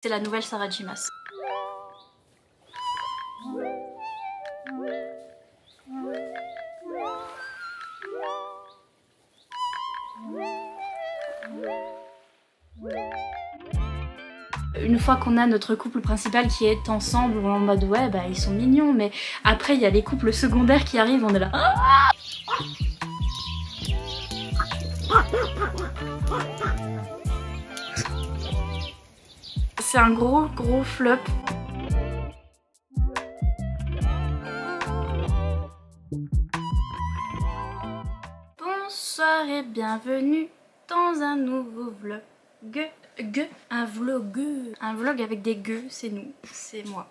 C'est la nouvelle Sarah J. Maas. Une fois qu'on a notre couple principal qui est ensemble, on est en mode ouais bah ils sont mignons, mais après il y a les couples secondaires qui arrivent, on est là. C'est un gros flop. Bonsoir et bienvenue dans un nouveau vlog. Un vlog avec des gueux, c'est nous, c'est moi.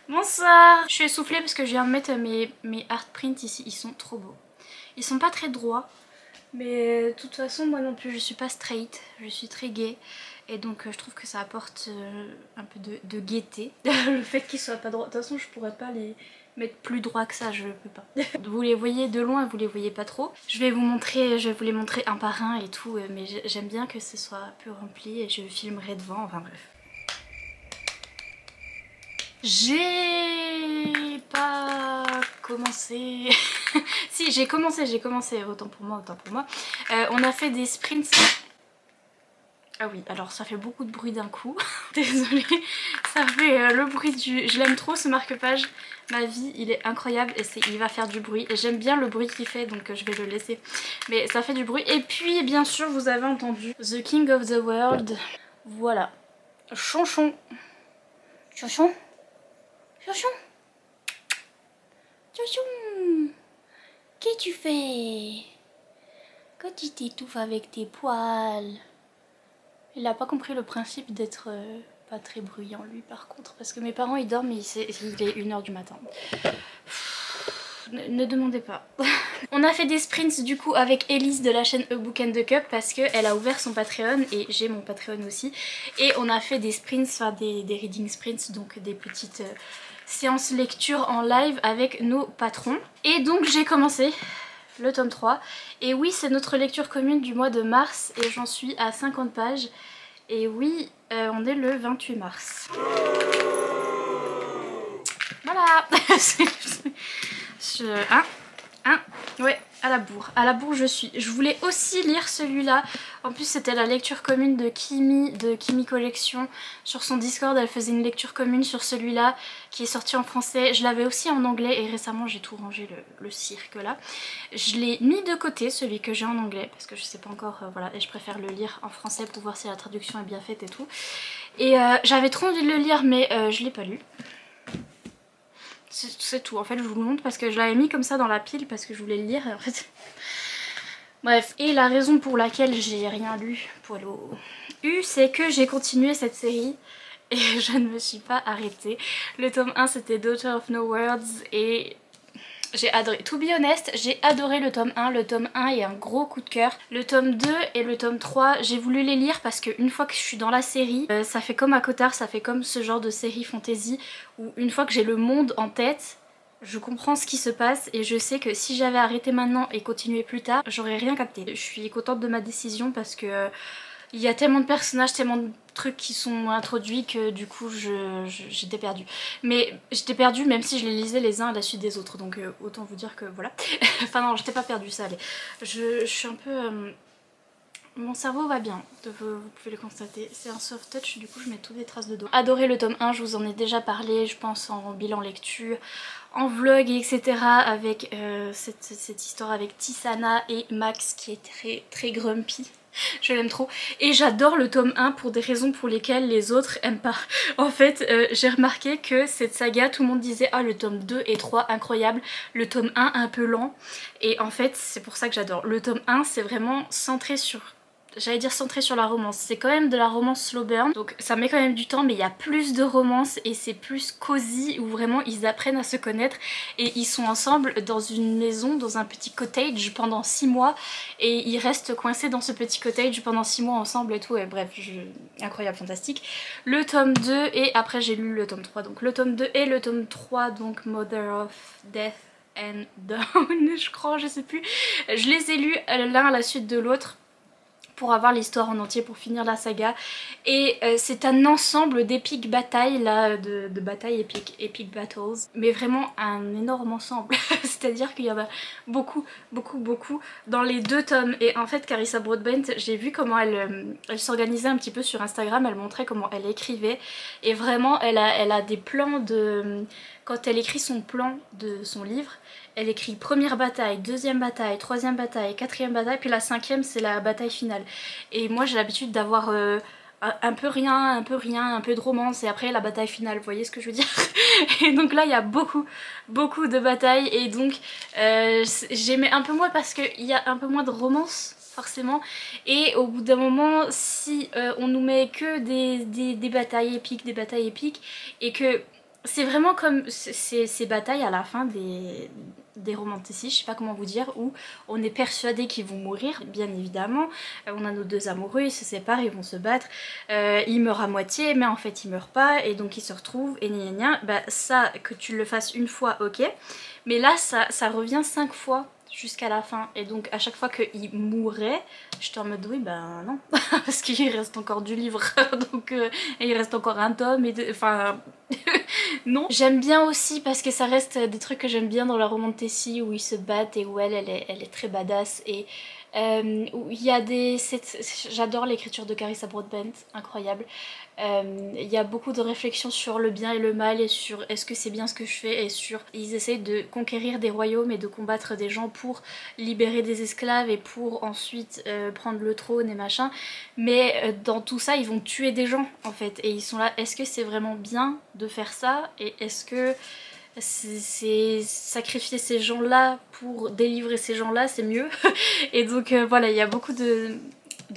Bonsoir. Je suis essoufflée parce que je viens de mettre mes art prints ici, ils sont trop beaux. Ils sont pas très droits, mais de toute façon moi non plus je suis pas straight, je suis très gay. Et donc je trouve que ça apporte un peu de gaieté, le fait qu'ils soient pas droits. De toute façon je pourrais pas les mettre plus droits que ça, je peux pas. Vous les voyez de loin, vous les voyez pas trop. Je vais vous les montrer un par un et tout, mais j'aime bien que ce soit un peu rempli et je filmerai devant, enfin bref. J'ai pas commencé. Si j'ai commencé, autant pour moi. On a fait des sprints. Ah oui, alors ça fait beaucoup de bruit d'un coup. Désolée, ça fait le bruit du... Je l'aime trop ce marque-page. Ma vie, il est incroyable et il va faire du bruit. Et j'aime bien le bruit qu'il fait, donc je vais le laisser. Mais ça fait du bruit. Et puis, bien sûr, vous avez entendu The King of the World. Voilà. Chonchon. Chonchon. Chonchon. Chonchon. Qu'est-ce que tu fais? Quand tu t'étouffes avec tes poils. Il a pas compris le principe d'être pas très bruyant lui par contre, parce que mes parents ils dorment et il est 1 h du matin. Ne demandez pas. On a fait des sprints du coup avec Elise de la chaîne A Book and the Cup parce qu'elle a ouvert son Patreon et j'ai mon Patreon aussi. Et on a fait des sprints, enfin des reading sprints, donc des petites séances lecture en live avec nos patrons. Et donc j'ai commencé le tome 3 et oui c'est notre lecture commune du mois de mars et j'en suis à 50 pages et oui on est le 28 mars. Voilà. Ouais, à la bourre je suis. Je voulais aussi lire celui-là. En plus c'était la lecture commune de Kimi Collection. Sur son Discord elle faisait une lecture commune sur celui-là qui est sorti en français. Je l'avais aussi en anglais et récemment j'ai tout rangé le cirque là. Je l'ai mis de côté celui que j'ai en anglais parce que je sais pas encore, voilà, et je préfère le lire en français pour voir si la traduction est bien faite et tout. Et j'avais trop envie de le lire mais je l'ai pas lu. C'est tout, en fait je vous le montre parce que je l'avais mis comme ça dans la pile parce que je voulais le lire et en fait... Bref, et la raison pour laquelle j'ai rien lu pour l'OU, c'est que j'ai continué cette série et je ne me suis pas arrêtée. Le tome 1 c'était Daughter of No Words et... j'ai adoré, to be honest, j'ai adoré le tome 1, le tome 1 est un gros coup de cœur. Le tome 2 et le tome 3, j'ai voulu les lire parce qu'une fois que je suis dans la série, ça fait comme ACOTAR, ça fait comme ce genre de série fantasy où une fois que j'ai le monde en tête, je comprends ce qui se passe et je sais que si j'avais arrêté maintenant et continué plus tard, j'aurais rien capté. Je suis contente de ma décision parce que il y a tellement de personnages, tellement de trucs qui sont introduits que du coup j'étais perdue. Mais j'étais perdue même si je les lisais les uns à la suite des autres, donc autant vous dire que voilà. Enfin non, j'étais pas perdue, ça allait. Je suis un peu... Mon cerveau va bien, vous pouvez le constater. C'est un soft touch, du coup je mets toutes les traces de dos. Adoré le tome 1, je vous en ai déjà parlé, je pense en bilan lecture, en vlog, etc. Avec cette histoire avec Tisana et Max qui est très grumpy. Je l'aime trop. Et j'adore le tome 1 pour des raisons pour lesquelles les autres aiment pas. En fait, j'ai remarqué que cette saga, tout le monde disait ah le tome 2 et 3 incroyable, le tome 1 un peu lent. Et en fait, c'est pour ça que j'adore. Le tome 1, c'est vraiment centré sur... J'allais dire centré sur la romance, c'est quand même de la romance slow burn, donc ça met quand même du temps mais il y a plus de romance et c'est plus cosy où vraiment ils apprennent à se connaître et ils sont ensemble dans une maison, dans un petit cottage pendant 6 mois et ils restent coincés dans ce petit cottage pendant 6 mois ensemble et tout et bref, incroyable, fantastique. Le tome 2 et après j'ai lu le tome 3, donc le tome 2 et le tome 3, donc Mother of Death and Dawn je crois, je sais plus, je les ai lus l'un à la suite de l'autre pour avoir l'histoire en entier, pour finir la saga. Et c'est un ensemble d'épiques batailles là, de batailles épiques, epic battles, mais vraiment un énorme ensemble. C'est-à-dire qu'il y en a beaucoup dans les 2 tomes. Et en fait Carissa Broadbent, j'ai vu comment elle s'organisait un petit peu sur Instagram, elle montrait comment elle écrivait et vraiment elle a des plans de... Quand elle écrit son plan de son livre, elle écrit première bataille, deuxième bataille, troisième bataille, quatrième bataille, puis la 5e c'est la bataille finale. Et moi j'ai l'habitude d'avoir un peu rien, un peu de romance et après la bataille finale, vous voyez ce que je veux dire? Et donc là il y a beaucoup de batailles et donc j'aimais un peu moins parce qu'il y a un peu moins de romance forcément, et au bout d'un moment si on nous met que des batailles épiques, et que c'est vraiment comme ces batailles à la fin des romanticis, je sais pas comment vous dire, où on est persuadé qu'ils vont mourir, bien évidemment. On a nos 2 amoureux, ils se séparent, ils vont se battre, ils meurent à moitié, mais en fait ils meurent pas, et donc ils se retrouvent, et gna gna gna. Bah ça, que tu le fasses une fois, ok, mais là ça revient 5 fois jusqu'à la fin, et donc à chaque fois qu'il mourrait, j'étais en mode oui ben non, parce qu'il reste encore du livre, donc et il reste encore un tome, et enfin non. J'aime bien aussi parce que ça reste des trucs que j'aime bien dans la romantasy où ils se battent et où elle est très badass, et où il y a des... J'adore l'écriture de Carissa Broadbent, incroyable. Il y a beaucoup de réflexions sur le bien et le mal et sur est-ce que c'est bien ce que je fais, et sur ils essayent de conquérir des royaumes et de combattre des gens pour libérer des esclaves et pour ensuite prendre le trône et machin, mais dans tout ça ils vont tuer des gens en fait, et ils sont là, est-ce que c'est vraiment bien de faire ça, et est-ce que c'est sacrifier ces gens là pour délivrer ces gens là, c'est mieux. Et donc voilà, il y a beaucoup de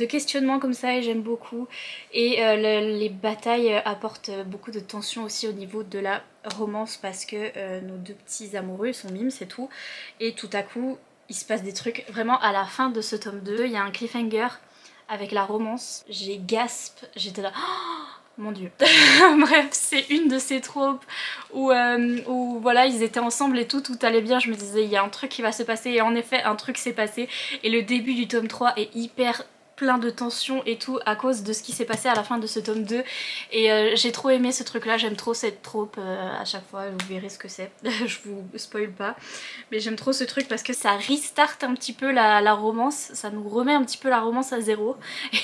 questionnements comme ça et j'aime beaucoup, et les batailles apportent beaucoup de tension aussi au niveau de la romance parce que nos 2 petits amoureux sont mimes, c'est tout, et tout à coup il se passe des trucs. Vraiment à la fin de ce tome 2 il y a un cliffhanger avec la romance, j'ai gasp, j'étais là mon dieu. Bref, c'est une de ces tropes où voilà, ils étaient ensemble et tout allait bien, je me disais il y a un truc qui va se passer, et en effet un truc s'est passé, et le début du tome 3 est hyper plein de tension et tout à cause de ce qui s'est passé à la fin de ce tome 2, et j'ai trop aimé ce truc là, j'aime trop cette trope, à chaque fois vous verrez ce que c'est, je vous spoil pas, mais j'aime trop ce truc parce que ça restart un petit peu la romance, ça nous remet un petit peu la romance à zéro,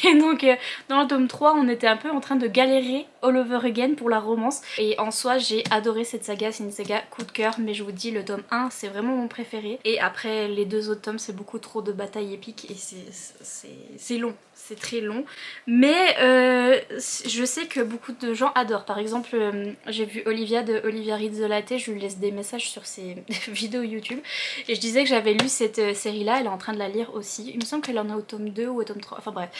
et donc dans le tome 3 on était un peu en train de galérer all over again pour la romance, et en soi j'ai adoré cette saga, c'est une saga coup de cœur, mais je vous dis le tome 1 c'est vraiment mon préféré, et après les 2 autres tomes c'est beaucoup trop de batailles épiques et c'est long, c'est très long, mais je sais que beaucoup de gens adorent. Par exemple j'ai vu Olivia de Olivia Reads the Latte, je lui laisse des messages sur ses vidéos YouTube, et je disais que j'avais lu cette série là, elle est en train de la lire aussi, il me semble qu'elle en est au tome 2 ou au tome 3, enfin bref.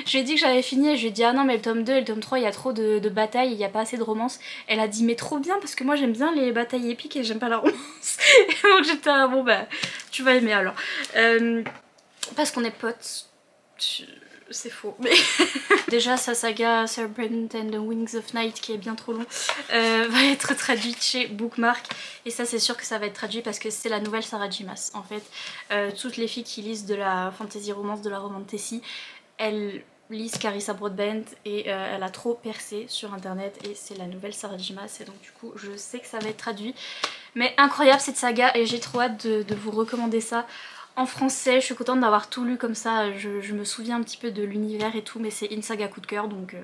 Je lui ai dit que j'avais fini et je lui ai dit ah non mais le tome 2 et le tome 3 il y a trop de batailles, il n'y a pas assez de romance. Elle a dit mais trop bien parce que moi j'aime bien les batailles épiques et j'aime pas la romance. Et donc j'étais ah, bon bah tu vas aimer alors. Parce qu'on est potes. C'est faux, mais déjà sa saga Serpent and the Wings of Night qui est bien trop long va être traduite chez Bookmark, et ça c'est sûr que ça va être traduit parce que c'est la nouvelle Sarah J Maas en fait. Toutes les filles qui lisent de la fantasy romance, de la romantasy, elles lisent Carissa Broadbent, et elle a trop percé sur internet et c'est la nouvelle Sarah J Maas, et donc du coup je sais que ça va être traduit, mais incroyable cette saga et j'ai trop hâte de vous recommander ça en français. Je suis contente d'avoir tout lu comme ça, je me souviens un petit peu de l'univers et tout, mais c'est une saga coup de cœur, donc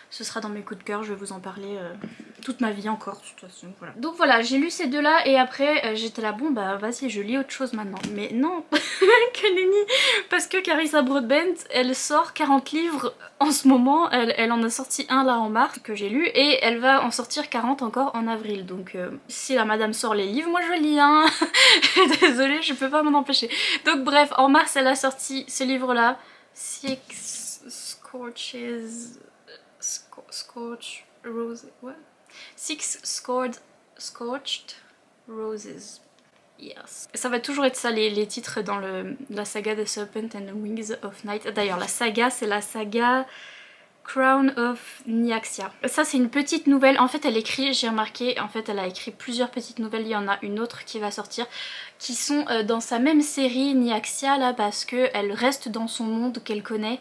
ce sera dans mes coups de cœur, je vais vous en parler toute ma vie encore de toute façon, voilà. Donc voilà, j'ai lu ces 2 là et après j'étais là bon bah vas-y je lis autre chose maintenant, mais non. Que nenni, parce que Carissa Broadbent elle sort 40 livres en ce moment, elle en a sorti un là en mars que j'ai lu, et elle va en sortir 40 encore en avril, donc si la madame sort les livres, moi je lis hein. Désolée, je peux pas m'en empêcher. Donc bref, en mars elle a sorti ce livre là, Six Scorched Roses, what? Six Scorched Roses. Yes. Ça va toujours être ça les titres dans la saga de Serpent and the Wings of Night. D'ailleurs la saga c'est la saga Crown of Nyaxia. Ça c'est une petite nouvelle, en fait elle écrit, j'ai remarqué, en fait elle a écrit plusieurs petites nouvelles, il y en a une autre qui va sortir, qui sont dans sa même série Nyaxia là, parce qu'elle reste dans son monde qu'elle connaît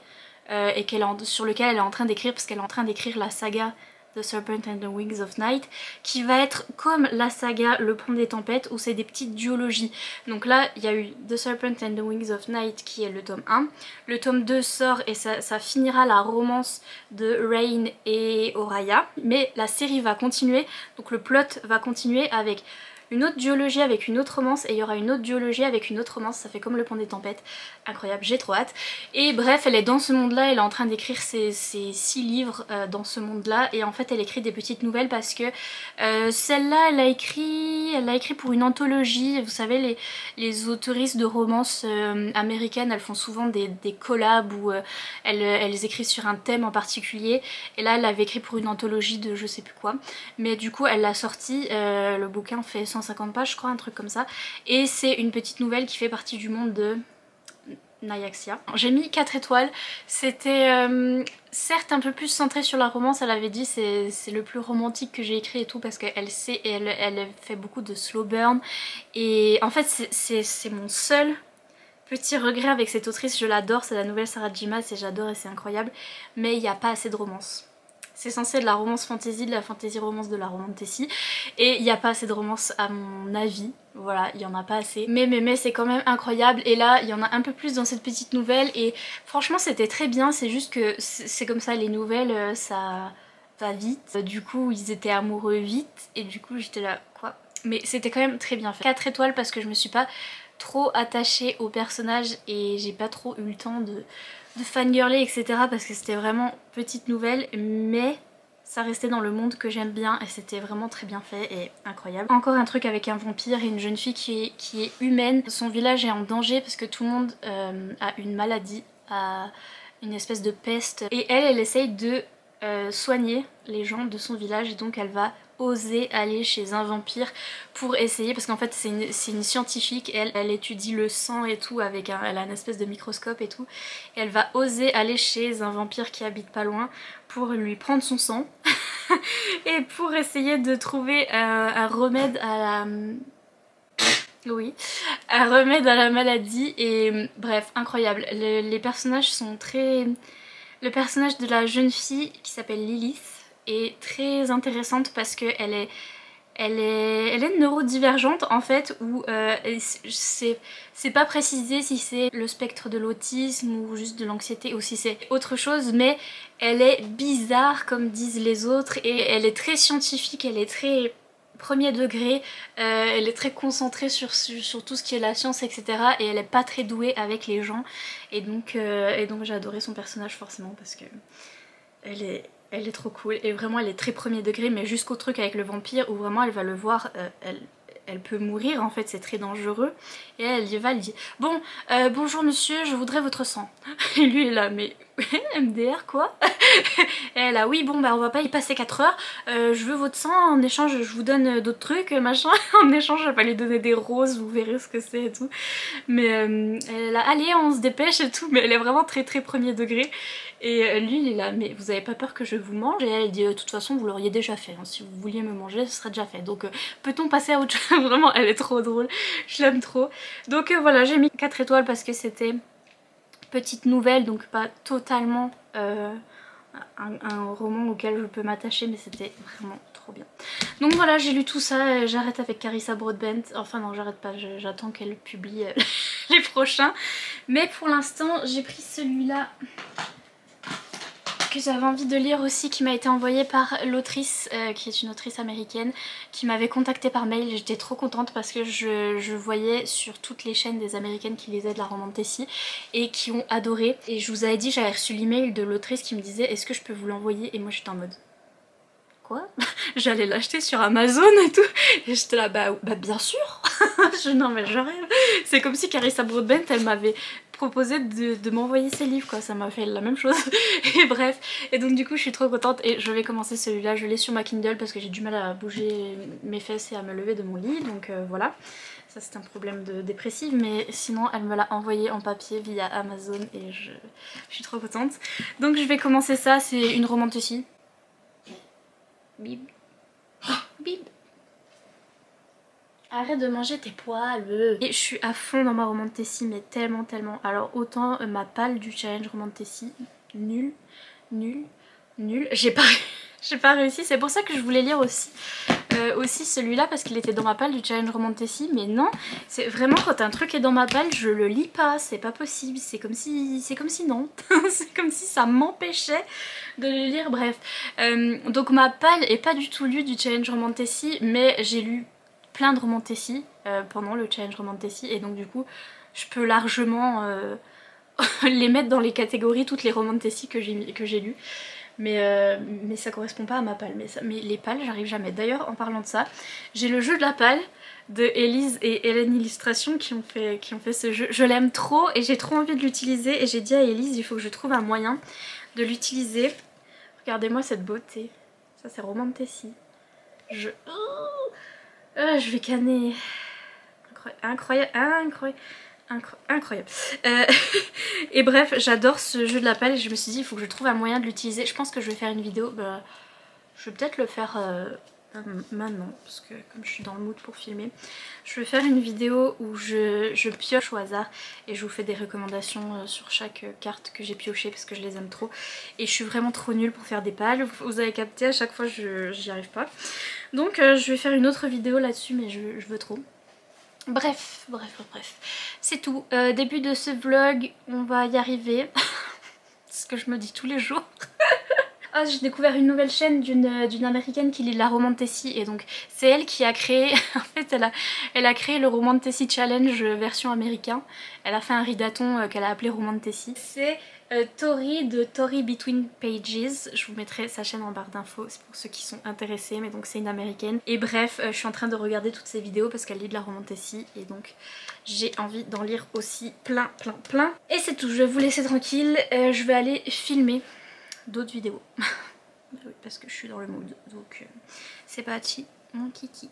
et sur lequel elle est en train d'écrire, parce qu'elle est en train d'écrire la saga The Serpent and the Wings of Night, qui va être comme la saga Le Pont des Tempêtes, où c'est des petites duologies. Donc là il y a eu The Serpent and the Wings of Night qui est le tome 1, le tome 2 sort et ça finira la romance de Rain et Oraya, mais la série va continuer, donc le plot va continuer avec une autre duologie avec une autre romance, et il y aura une autre duologie avec une autre romance, ça fait comme Le Pont des Tempêtes, incroyable, j'ai trop hâte. Et bref, elle est dans ce monde là, elle est en train d'écrire ses 6 livres dans ce monde là, et en fait elle écrit des petites nouvelles parce que celle-là elle a écrit pour une anthologie, vous savez les autoristes de romances américaines, elles font souvent des collabs où elles écrivent sur un thème en particulier, et là elle avait écrit pour une anthologie de je sais plus quoi, mais du coup elle l'a sorti, le bouquin fait 150 pages je crois, un truc comme ça, et c'est une petite nouvelle qui fait partie du monde de Nyaxia. J'ai mis 4 étoiles, c'était certes un peu plus centré sur la romance, elle avait dit c'est le plus romantique que j'ai écrit et tout, parce qu'elle sait, et elle fait beaucoup de slow burn, et en fait c'est mon seul petit regret avec cette autrice, je l'adore, c'est la nouvelle Sarah J. Maas et j'adore et c'est incroyable, mais il n'y a pas assez de romance. C'est censé être de la romance fantasy, de la fantasy romance, de la romantasy, et il n'y a pas assez de romance à mon avis, voilà, il n'y en a pas assez. Mais c'est quand même incroyable, et là il y en a un peu plus dans cette petite nouvelle, et franchement c'était très bien, c'est juste que c'est comme ça les nouvelles, ça va vite. Du coup ils étaient amoureux vite, et du coup j'étais là, quoi? Mais c'était quand même très bien fait. 4 étoiles parce que je me suis pas trop attachée au personnage et j'ai pas trop eu le temps de fangirler etc, parce que c'était vraiment petite nouvelle, mais ça restait dans le monde que j'aime bien et c'était vraiment très bien fait et incroyable. Encore un truc avec un vampire et une jeune fille qui est humaine. Son village est en danger parce que tout le monde a une maladie, a une espèce de peste, et elle essaye de soigner les gens de son village, et donc elle va oser aller chez un vampire pour essayer, parce qu'en fait c'est une scientifique, elle étudie le sang et tout, elle a une espèce de microscope et tout, et elle va oser aller chez un vampire qui habite pas loin pour lui prendre son sang et pour essayer de trouver un remède à la... Oui, un remède à la maladie, et bref, incroyable. Les personnages sont très... Le personnage de la jeune fille qui s'appelle Lilith est très intéressante parce qu'elle est neurodivergente en fait, où c'est pas précisé si c'est le spectre de l'autisme ou juste de l'anxiété ou si c'est autre chose, mais elle est bizarre comme disent les autres, et elle est très scientifique, elle est très premier degré, elle est très concentrée sur tout ce qui est la science etc, et elle est pas très douée avec les gens, et donc j'ai adoré son personnage forcément parce que elle est trop cool, et vraiment elle est très premier degré, mais jusqu'au truc avec le vampire où vraiment elle va le voir, elle peut mourir en fait, c'est très dangereux, et elle y va, elle dit bon bonjour monsieur, je voudrais votre sang, et lui est là mais MDR quoi. Et elle a oui bon bah on va pas y passer 4 heures, je veux votre sang, en échange je vous donne d'autres trucs machin, en échange je vais pas lui donner des roses, vous verrez ce que c'est et tout, mais elle a allez on se dépêche et tout, mais elle est vraiment très très premier degré, et lui il est là mais vous avez pas peur que je vous mange, et elle dit de toute façon vous l'auriez déjà fait, hein. Si vous vouliez me manger ce serait déjà fait, donc peut-on passer à autre chose. Vraiment elle est trop drôle, je l'aime trop, donc voilà j'ai mis 4 étoiles parce que c'était petite nouvelle, donc pas totalement un roman auquel je peux m'attacher, mais c'était vraiment trop bien. Donc voilà, j'ai lu tout ça, j'arrête avec Carissa Broadbent, enfin non j'arrête pas, j'attends qu'elle publie les prochains, mais pour l'instant j'ai pris celui-là que j'avais envie de lire aussi, qui m'a été envoyé par l'autrice, qui est une autrice américaine, qui m'avait contactée par mail. J'étais trop contente parce que je voyais sur toutes les chaînes des américaines qui lisaient de la romantasy et qui ont adoré. Et je vous avais dit, j'avais reçu l'email de l'autrice qui me disait est-ce que je peux vous l'envoyer, et moi j'étais en mode quoi. J'allais l'acheter sur Amazon et tout, et j'étais là bah bien sûr. Non mais je rêve. C'est comme si Carissa Broadbent elle m'avait proposé de m'envoyer ses livres quoi, ça m'a fait la même chose. Et bref, et donc du coup je suis trop contente, et je vais commencer celui-là, je l'ai sur ma Kindle parce que j'ai du mal à bouger mes fesses et à me lever de mon lit, donc voilà. Ça c'est un problème de dépressive, mais sinon elle me l'a envoyé en papier via Amazon et je suis trop contente. Donc je vais commencer ça, c'est une romantécie. Bib. Bib. Arrête de manger tes poils. Et je suis à fond dans ma romantécie, mais tellement. Alors autant ma palle du challenge romantécie, nul. J'ai pas réussi, c'est pour ça que je voulais lire aussi celui-là parce qu'il était dans ma palle du challenge romantécie, mais non, c'est vraiment quand un truc est dans ma palle, je le lis pas, c'est pas possible, c'est comme si non, c'est comme si ça m'empêchait de le lire, bref. Donc ma palle est pas du tout lue du challenge romantécie, mais j'ai lu plein de romantécies pendant le challenge romantécie et donc du coup je peux largement les mettre dans les catégories, toutes les romantécies que j'ai lues. Mais ça correspond pas à ma palle. Mais les pales, j'arrive jamais. D'ailleurs, en parlant de ça, j'ai le jeu de la palle de Elise et Hélène Illustration qui ont fait ce jeu. Je l'aime trop et j'ai trop envie de l'utiliser. Et j'ai dit à Elise, il faut que je trouve un moyen de l'utiliser. Regardez-moi cette beauté. Ça, c'est romantécie. Je vais canner. Incroyable. Et bref, j'adore ce jeu de la palle et je me suis dit il faut que je trouve un moyen de l'utiliser. Je pense que je vais faire une vidéo, je vais peut-être le faire maintenant parce que comme je suis dans le mood pour filmer, je vais faire une vidéo où je pioche au hasard et je vous fais des recommandations sur chaque carte que j'ai pioché parce que je les aime trop et je suis vraiment trop nulle pour faire des pales. Vous avez capté, à chaque fois j'y arrive pas. Donc je vais faire une autre vidéo là-dessus, mais je veux trop. Bref, c'est tout. Début de ce vlog, on va y arriver. C'est ce que je me dis tous les jours. Ah, j'ai découvert une nouvelle chaîne d'une américaine qui lit la romantécie et donc c'est elle qui a créé, en fait elle a créé le romantécie challenge version américain. Elle a fait un ridaton qu'elle a appelé romantécie. C'est Tori de Tori Between Pages, je vous mettrai sa chaîne en barre d'infos, c'est pour ceux qui sont intéressés, mais donc c'est une américaine. Et bref, je suis en train de regarder toutes ses vidéos parce qu'elle lit de la romantécie et donc j'ai envie d'en lire aussi plein. Et c'est tout, je vais vous laisser tranquille, je vais aller filmer d'autres vidéos. Oui, parce que je suis dans le mood, donc c'est parti mon kiki.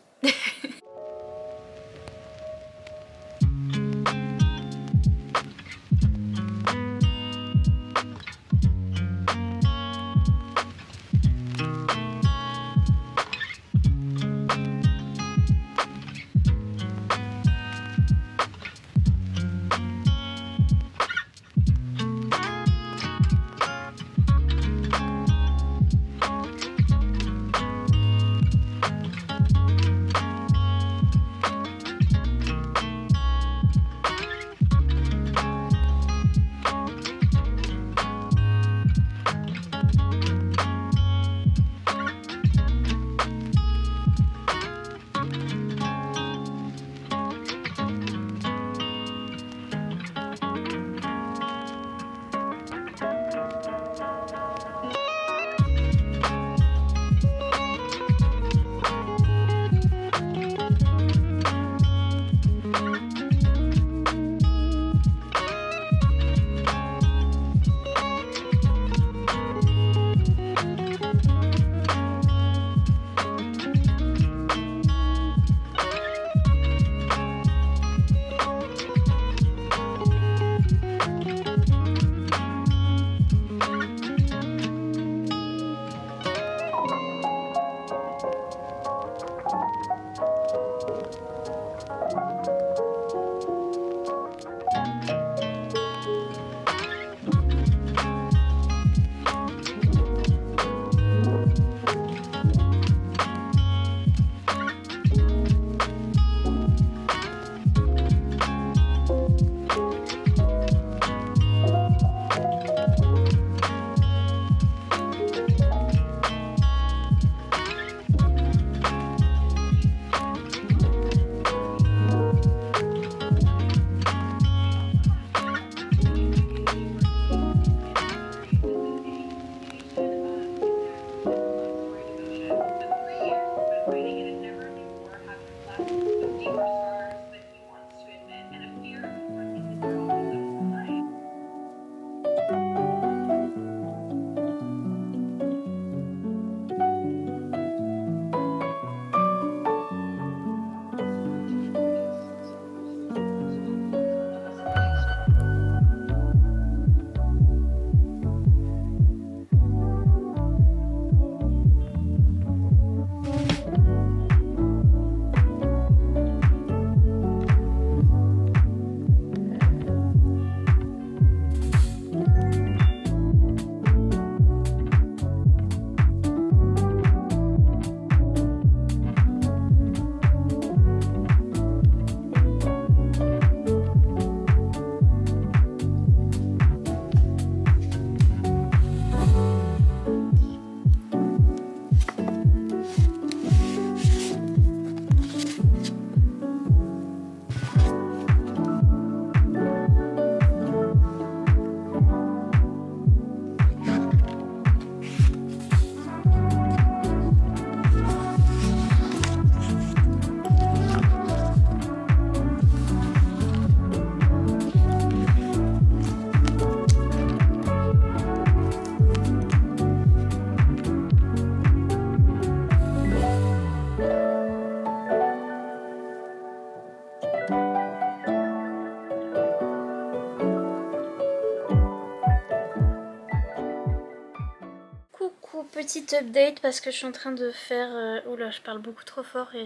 Petite update parce que je suis en train de faire... Oula, je parle beaucoup trop fort et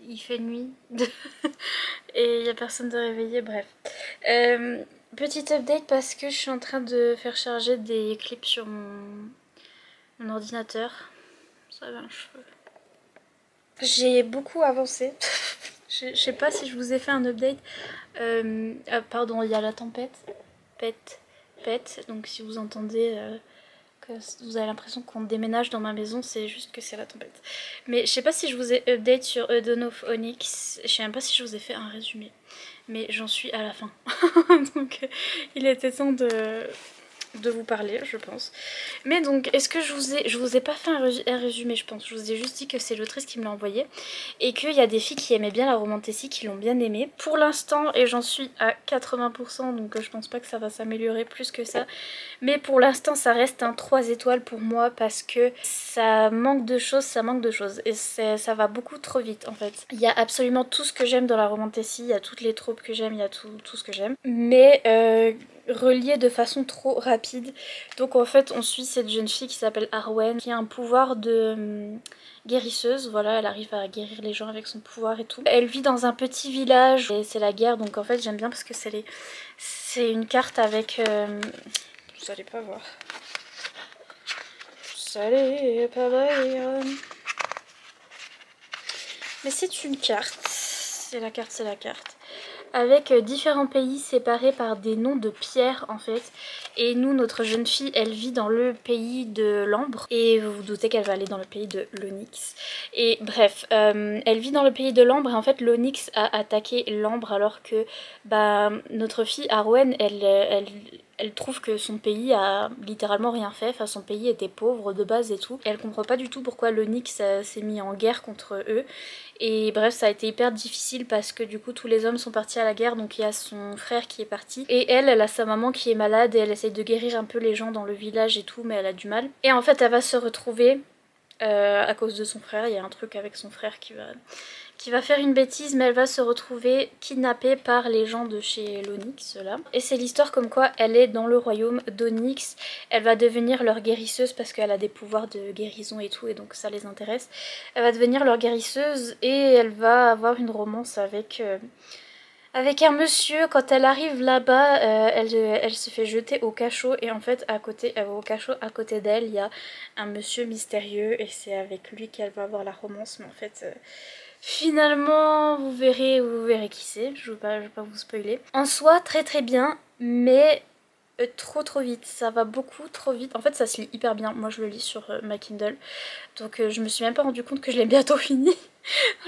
il fait nuit. Et il n'y a personne de réveillé, bref. Petite update parce que je suis en train de faire charger des clips sur mon ordinateur. Ça va un cheveu. J'ai beaucoup avancé. Je sais pas si je vous ai fait un update. Ah, pardon, il y a la tempête. Pète. Donc si vous entendez que vous avez l'impression qu'on déménage dans ma maison, c'est juste que c'est la tempête. Mais je sais pas si je vous ai update sur Dawn of Onyx. Je sais même pas si je vous ai fait un résumé. Mais j'en suis à la fin. Donc il était temps de vous parler, je pense. Mais donc, est-ce que je vous ai pas fait un résumé, je pense. Je vous ai juste dit que c'est l'autrice qui me l'a envoyé. Et qu'il y a des filles qui aimaient bien la romantasy, qui l'ont bien aimé. Pour l'instant, et j'en suis à 80%, donc je pense pas que ça va s'améliorer plus que ça. Mais pour l'instant, ça reste un 3 étoiles pour moi parce que ça manque de choses, Et ça va beaucoup trop vite, en fait. Il y a absolument tout ce que j'aime dans la romantasy, il y a toutes les tropes que j'aime, il y a tout ce que j'aime. Mais relié de façon trop rapide. Donc en fait on suit cette jeune fille qui s'appelle Arwen qui a un pouvoir de guérisseuse, voilà, elle arrive à guérir les gens avec son pouvoir et tout. Elle vit dans un petit village et c'est la guerre, donc en fait j'aime bien parce que c'est une carte avec... Vous allez pas voir. Vous allez pas voir. Mais c'est une carte. C'est la carte. Avec différents pays séparés par des noms de pierres en fait. Et nous, notre jeune fille, elle vit dans le pays de l'Ambre. Et vous vous doutez qu'elle va aller dans le pays de l'Onyx. Et bref, elle vit dans le pays de l'Ambre et en fait l'Onyx a attaqué l'Ambre alors que notre fille Arwen, elle trouve que son pays a littéralement rien fait, enfin son pays était pauvre de base et tout. Et elle comprend pas du tout pourquoi l'Onyx s'est mis en guerre contre eux. Et bref, ça a été hyper difficile parce que du coup tous les hommes sont partis à la guerre, donc il y a son frère qui est parti. Et elle a sa maman qui est malade et elle essaye de guérir un peu les gens dans le village et tout, mais elle a du mal. Et en fait elle va se retrouver, à cause de son frère, il y a un truc avec son frère qui va faire une bêtise, mais elle va se retrouver kidnappée par les gens de chez l'Onyx là. Et c'est l'histoire comme quoi elle est dans le royaume d'Onyx, elle va devenir leur guérisseuse parce qu'elle a des pouvoirs de guérison et tout et donc ça les intéresse. Elle va devenir leur guérisseuse et elle va avoir une romance avec un monsieur. Quand elle arrive là-bas, elle se fait jeter au cachot et en fait au cachot à côté d'elle il y a un monsieur mystérieux et c'est avec lui qu'elle va avoir la romance, mais en fait... Finalement, vous verrez qui c'est, je veux pas vous spoiler. En soi, très très bien, mais trop vite, ça va beaucoup trop vite. En fait, ça se lit hyper bien, moi je le lis sur ma Kindle, donc je me suis même pas rendu compte que je l'ai bientôt fini.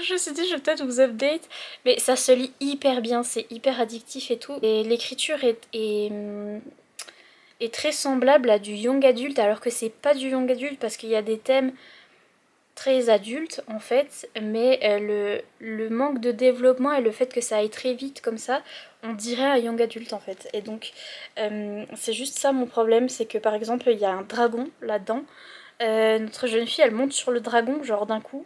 Je me suis dit, je vais peut-être vous update, mais ça se lit hyper bien, c'est hyper addictif et tout. Et l'écriture est très semblable à du young adulte, alors que c'est pas du young adulte parce qu'il y a des thèmes très adulte en fait, mais le manque de développement et le fait que ça aille très vite comme ça, on dirait un young adulte en fait. Et donc c'est juste ça mon problème, c'est que par exemple il y a un dragon là-dedans, notre jeune fille elle monte sur le dragon genre d'un coup.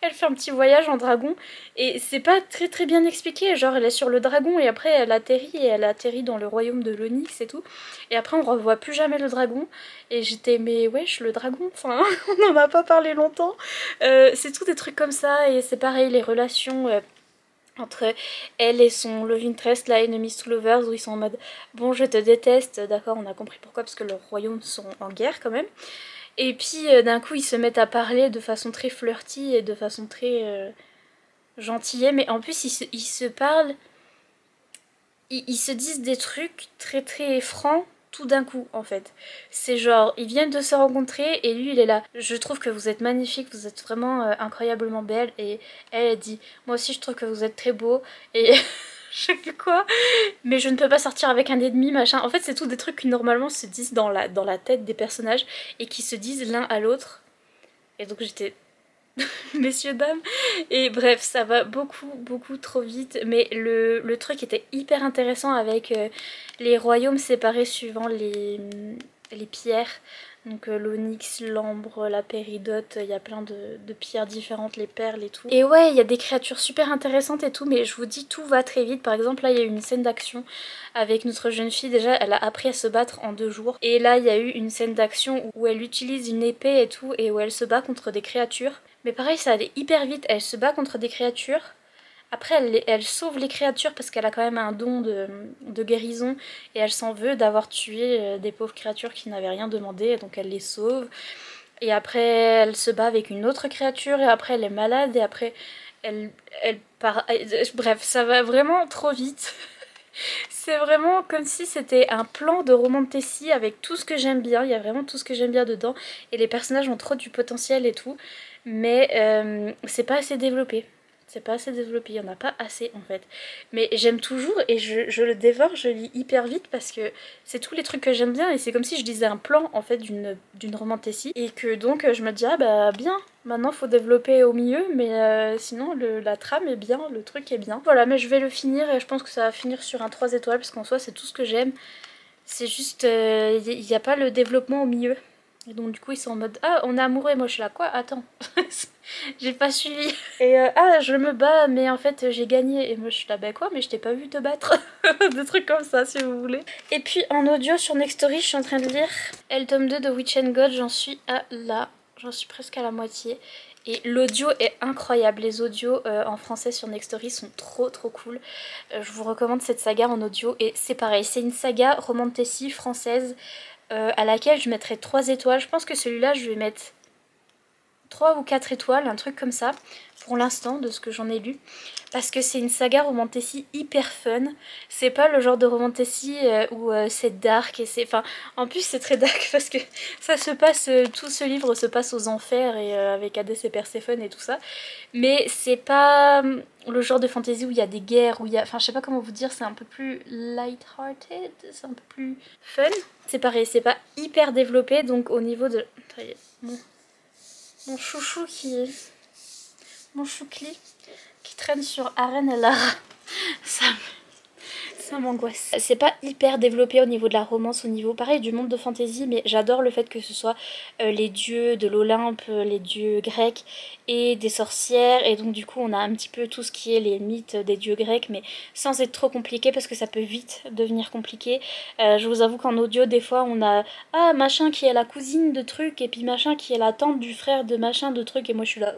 Elle fait un petit voyage en dragon et c'est pas très bien expliqué, genre elle est sur le dragon et après elle atterrit dans le royaume de l'Onyx et tout, et après on revoit plus jamais le dragon et j'étais mais wesh le dragon, enfin on n'en a pas parlé longtemps. C'est tout des trucs comme ça et c'est pareil les relations entre elle et son love interest, la enemies to lovers, où ils sont en mode bon je te déteste, d'accord on a compris pourquoi parce que leurs royaumes sont en guerre quand même. Et puis d'un coup ils se mettent à parler de façon très flirty et de façon très gentille, mais en plus ils se parlent, ils se disent des trucs très francs tout d'un coup en fait. C'est genre ils viennent de se rencontrer et lui il est là, je trouve que vous êtes magnifique, vous êtes vraiment incroyablement belle, et elle dit moi aussi je trouve que vous êtes très beau, et je sais plus quoi, mais je ne peux pas sortir avec un ennemi machin. En fait c'est tout des trucs qui normalement se disent dans la tête des personnages et qui se disent l'un à l'autre, et donc j'étais messieurs dames, et bref ça va beaucoup trop vite. Mais le truc était hyper intéressant avec les royaumes séparés suivant les pierres. Donc l'onyx, l'ambre, la péridote, il y a plein de pierres différentes, les perles et tout. Et ouais, il y a des créatures super intéressantes et tout, mais je vous dis, tout va très vite. Par exemple, là, il y a eu une scène d'action avec notre jeune fille. Déjà, elle a appris à se battre en 2 jours. Et là, il y a eu une scène d'action où elle utilise une épée et tout, et où elle se bat contre des créatures. Mais pareil, ça allait hyper vite. Elle se bat contre des créatures. Après, elle sauve les créatures parce qu'elle a quand même un don de guérison et elle s'en veut d'avoir tué des pauvres créatures qui n'avaient rien demandé, donc elle les sauve. Et après, elle se bat avec une autre créature et après, elle est malade et après, elle part... Bref, ça va vraiment trop vite. C'est vraiment comme si c'était un plan de roman de Tessie avec tout ce que j'aime bien. Il y a vraiment tout ce que j'aime bien dedans et les personnages ont trop du potentiel et tout. Mais c'est pas assez développé. C'est pas assez développé, il n'y en a pas assez en fait. Mais j'aime toujours et je le dévore, je lis hyper vite parce que c'est tous les trucs que j'aime bien et c'est comme si je lisais un plan en fait d'une romantessie. Et que donc je me dis ah bah bien, maintenant faut développer au milieu mais sinon la trame est bien, le truc est bien. Voilà, mais je vais le finir et je pense que ça va finir sur un 3 étoiles parce qu'en soi c'est tout ce que j'aime. C'est juste, il n'y a pas le développement au milieu. Et donc du coup ils sont en mode ah on est amoureux et moi je suis là quoi attends j'ai pas suivi et ah je me bats mais en fait j'ai gagné et moi je suis là bah quoi mais je t'ai pas vu te battre des trucs comme ça si vous voulez. Et puis en audio sur Nextory je suis en train de lire Elle tome 2 de Witch and God, j'en suis à là, j'en suis presque à la moitié et l'audio est incroyable, les audios en français sur Nextory sont trop cool. Je vous recommande cette saga en audio et c'est pareil, c'est une saga romantasy française à laquelle je mettrai 3 étoiles. Je pense que celui-là je vais mettre 3 ou 4 étoiles, un truc comme ça, pour l'instant, de ce que j'en ai lu. Parce que c'est une saga romantasy hyper fun. C'est pas le genre de romantasy où c'est dark et c'est... Enfin, en plus c'est très dark parce que ça se passe... tout ce livre se passe aux enfers et avec Hadès et Perséphone et tout ça. Mais c'est pas le genre de fantasy où il y a des guerres, où il y a... Enfin, je sais pas comment vous dire, c'est un peu plus light-hearted, c'est un peu plus fun. C'est pareil, c'est pas hyper développé, donc au niveau de... Attendez, mon chouchou mon choucli qui traîne sur Arène et Lara. Ça m'angoisse. C'est pas hyper développé au niveau de la romance, au niveau pareil du monde de fantasy, mais j'adore le fait que ce soit les dieux de l'Olympe, les dieux grecs et des sorcières, et donc du coup on a un petit peu tout ce qui est les mythes des dieux grecs, mais sans être trop compliqué parce que ça peut vite devenir compliqué. Je vous avoue qu'en audio des fois on a ah machin qui est la cousine de truc et puis machin qui est la tante du frère de machin de truc et moi je suis là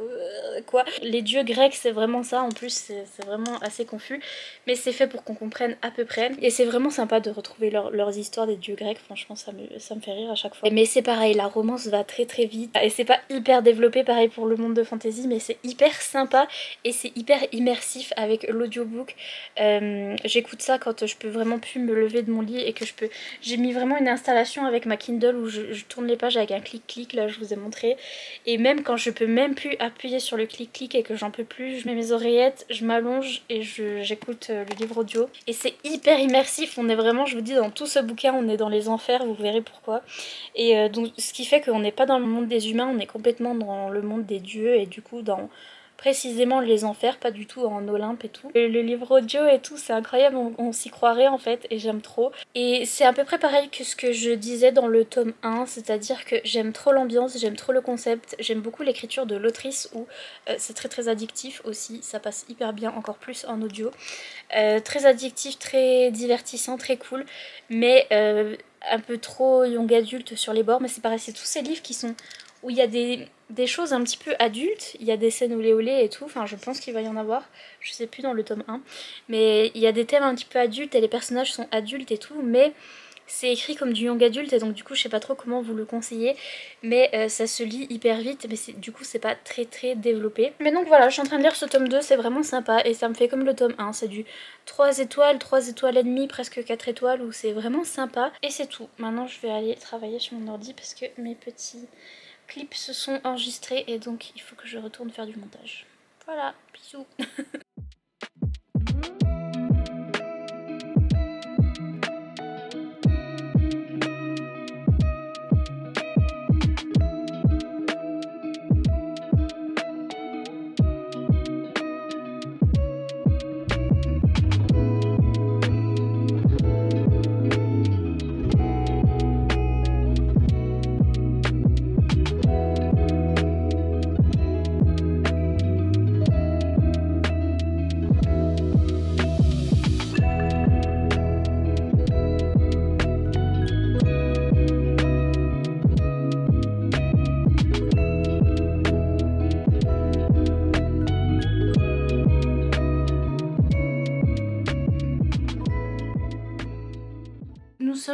quoi. Les dieux grecs c'est vraiment ça, en plus c'est vraiment assez confus, mais c'est fait pour qu'on comprenne à peu près. Et c'est vraiment sympa de retrouver leurs histoires des dieux grecs, franchement ça me fait rire à chaque fois. Mais c'est pareil, la romance va très vite. Et c'est pas hyper développé pareil pour le monde de fantasy, mais c'est hyper sympa et c'est hyper immersif avec l'audiobook. J'écoute ça quand je peux vraiment plus me lever de mon lit et que je peux... J'ai mis vraiment une installation avec ma Kindle où je tourne les pages avec un clic-clic, là je vous ai montré. Et même quand je peux même plus appuyer sur le clic-clic et que j'en peux plus, je mets mes oreillettes, je m'allonge et j'écoute le livre audio. Et c'est hyper immersif, on est vraiment, je vous dis, dans tout ce bouquin, on est dans les enfers, vous verrez pourquoi. Et donc ce qui fait qu'on n'est pas dans le monde des humains, on est complètement dans le monde des dieux et du coup dans précisément les enfers, pas du tout en Olympe et tout. Le livre audio et tout, c'est incroyable, on s'y croirait en fait et j'aime trop. Et c'est à peu près pareil que ce que je disais dans le tome 1, c'est-à-dire que j'aime trop l'ambiance, j'aime trop le concept, j'aime beaucoup l'écriture de l'autrice où c'est très addictif aussi, ça passe hyper bien, encore plus en audio. Très addictif, très divertissant, très cool, mais un peu trop young adulte sur les bords, mais c'est pareil, c'est tous ces livres qui sont... où il y a des choses un petit peu adultes, il y a des scènes olé olé et tout, enfin je pense qu'il va y en avoir, je sais plus dans le tome 1, mais il y a des thèmes un petit peu adultes et les personnages sont adultes et tout, mais c'est écrit comme du young adulte et donc du coup je sais pas trop comment vous le conseiller, mais ça se lit hyper vite, mais du coup c'est pas très développé. Mais donc voilà, je suis en train de lire ce tome 2, c'est vraiment sympa et ça me fait comme le tome 1, c'est du 3 étoiles, 3 étoiles et demie, presque 4 étoiles où c'est vraiment sympa et c'est tout. Maintenant je vais aller travailler sur mon ordi parce que mes petits clips se sont enregistrés et donc il faut que je retourne faire du montage. Voilà, bisous.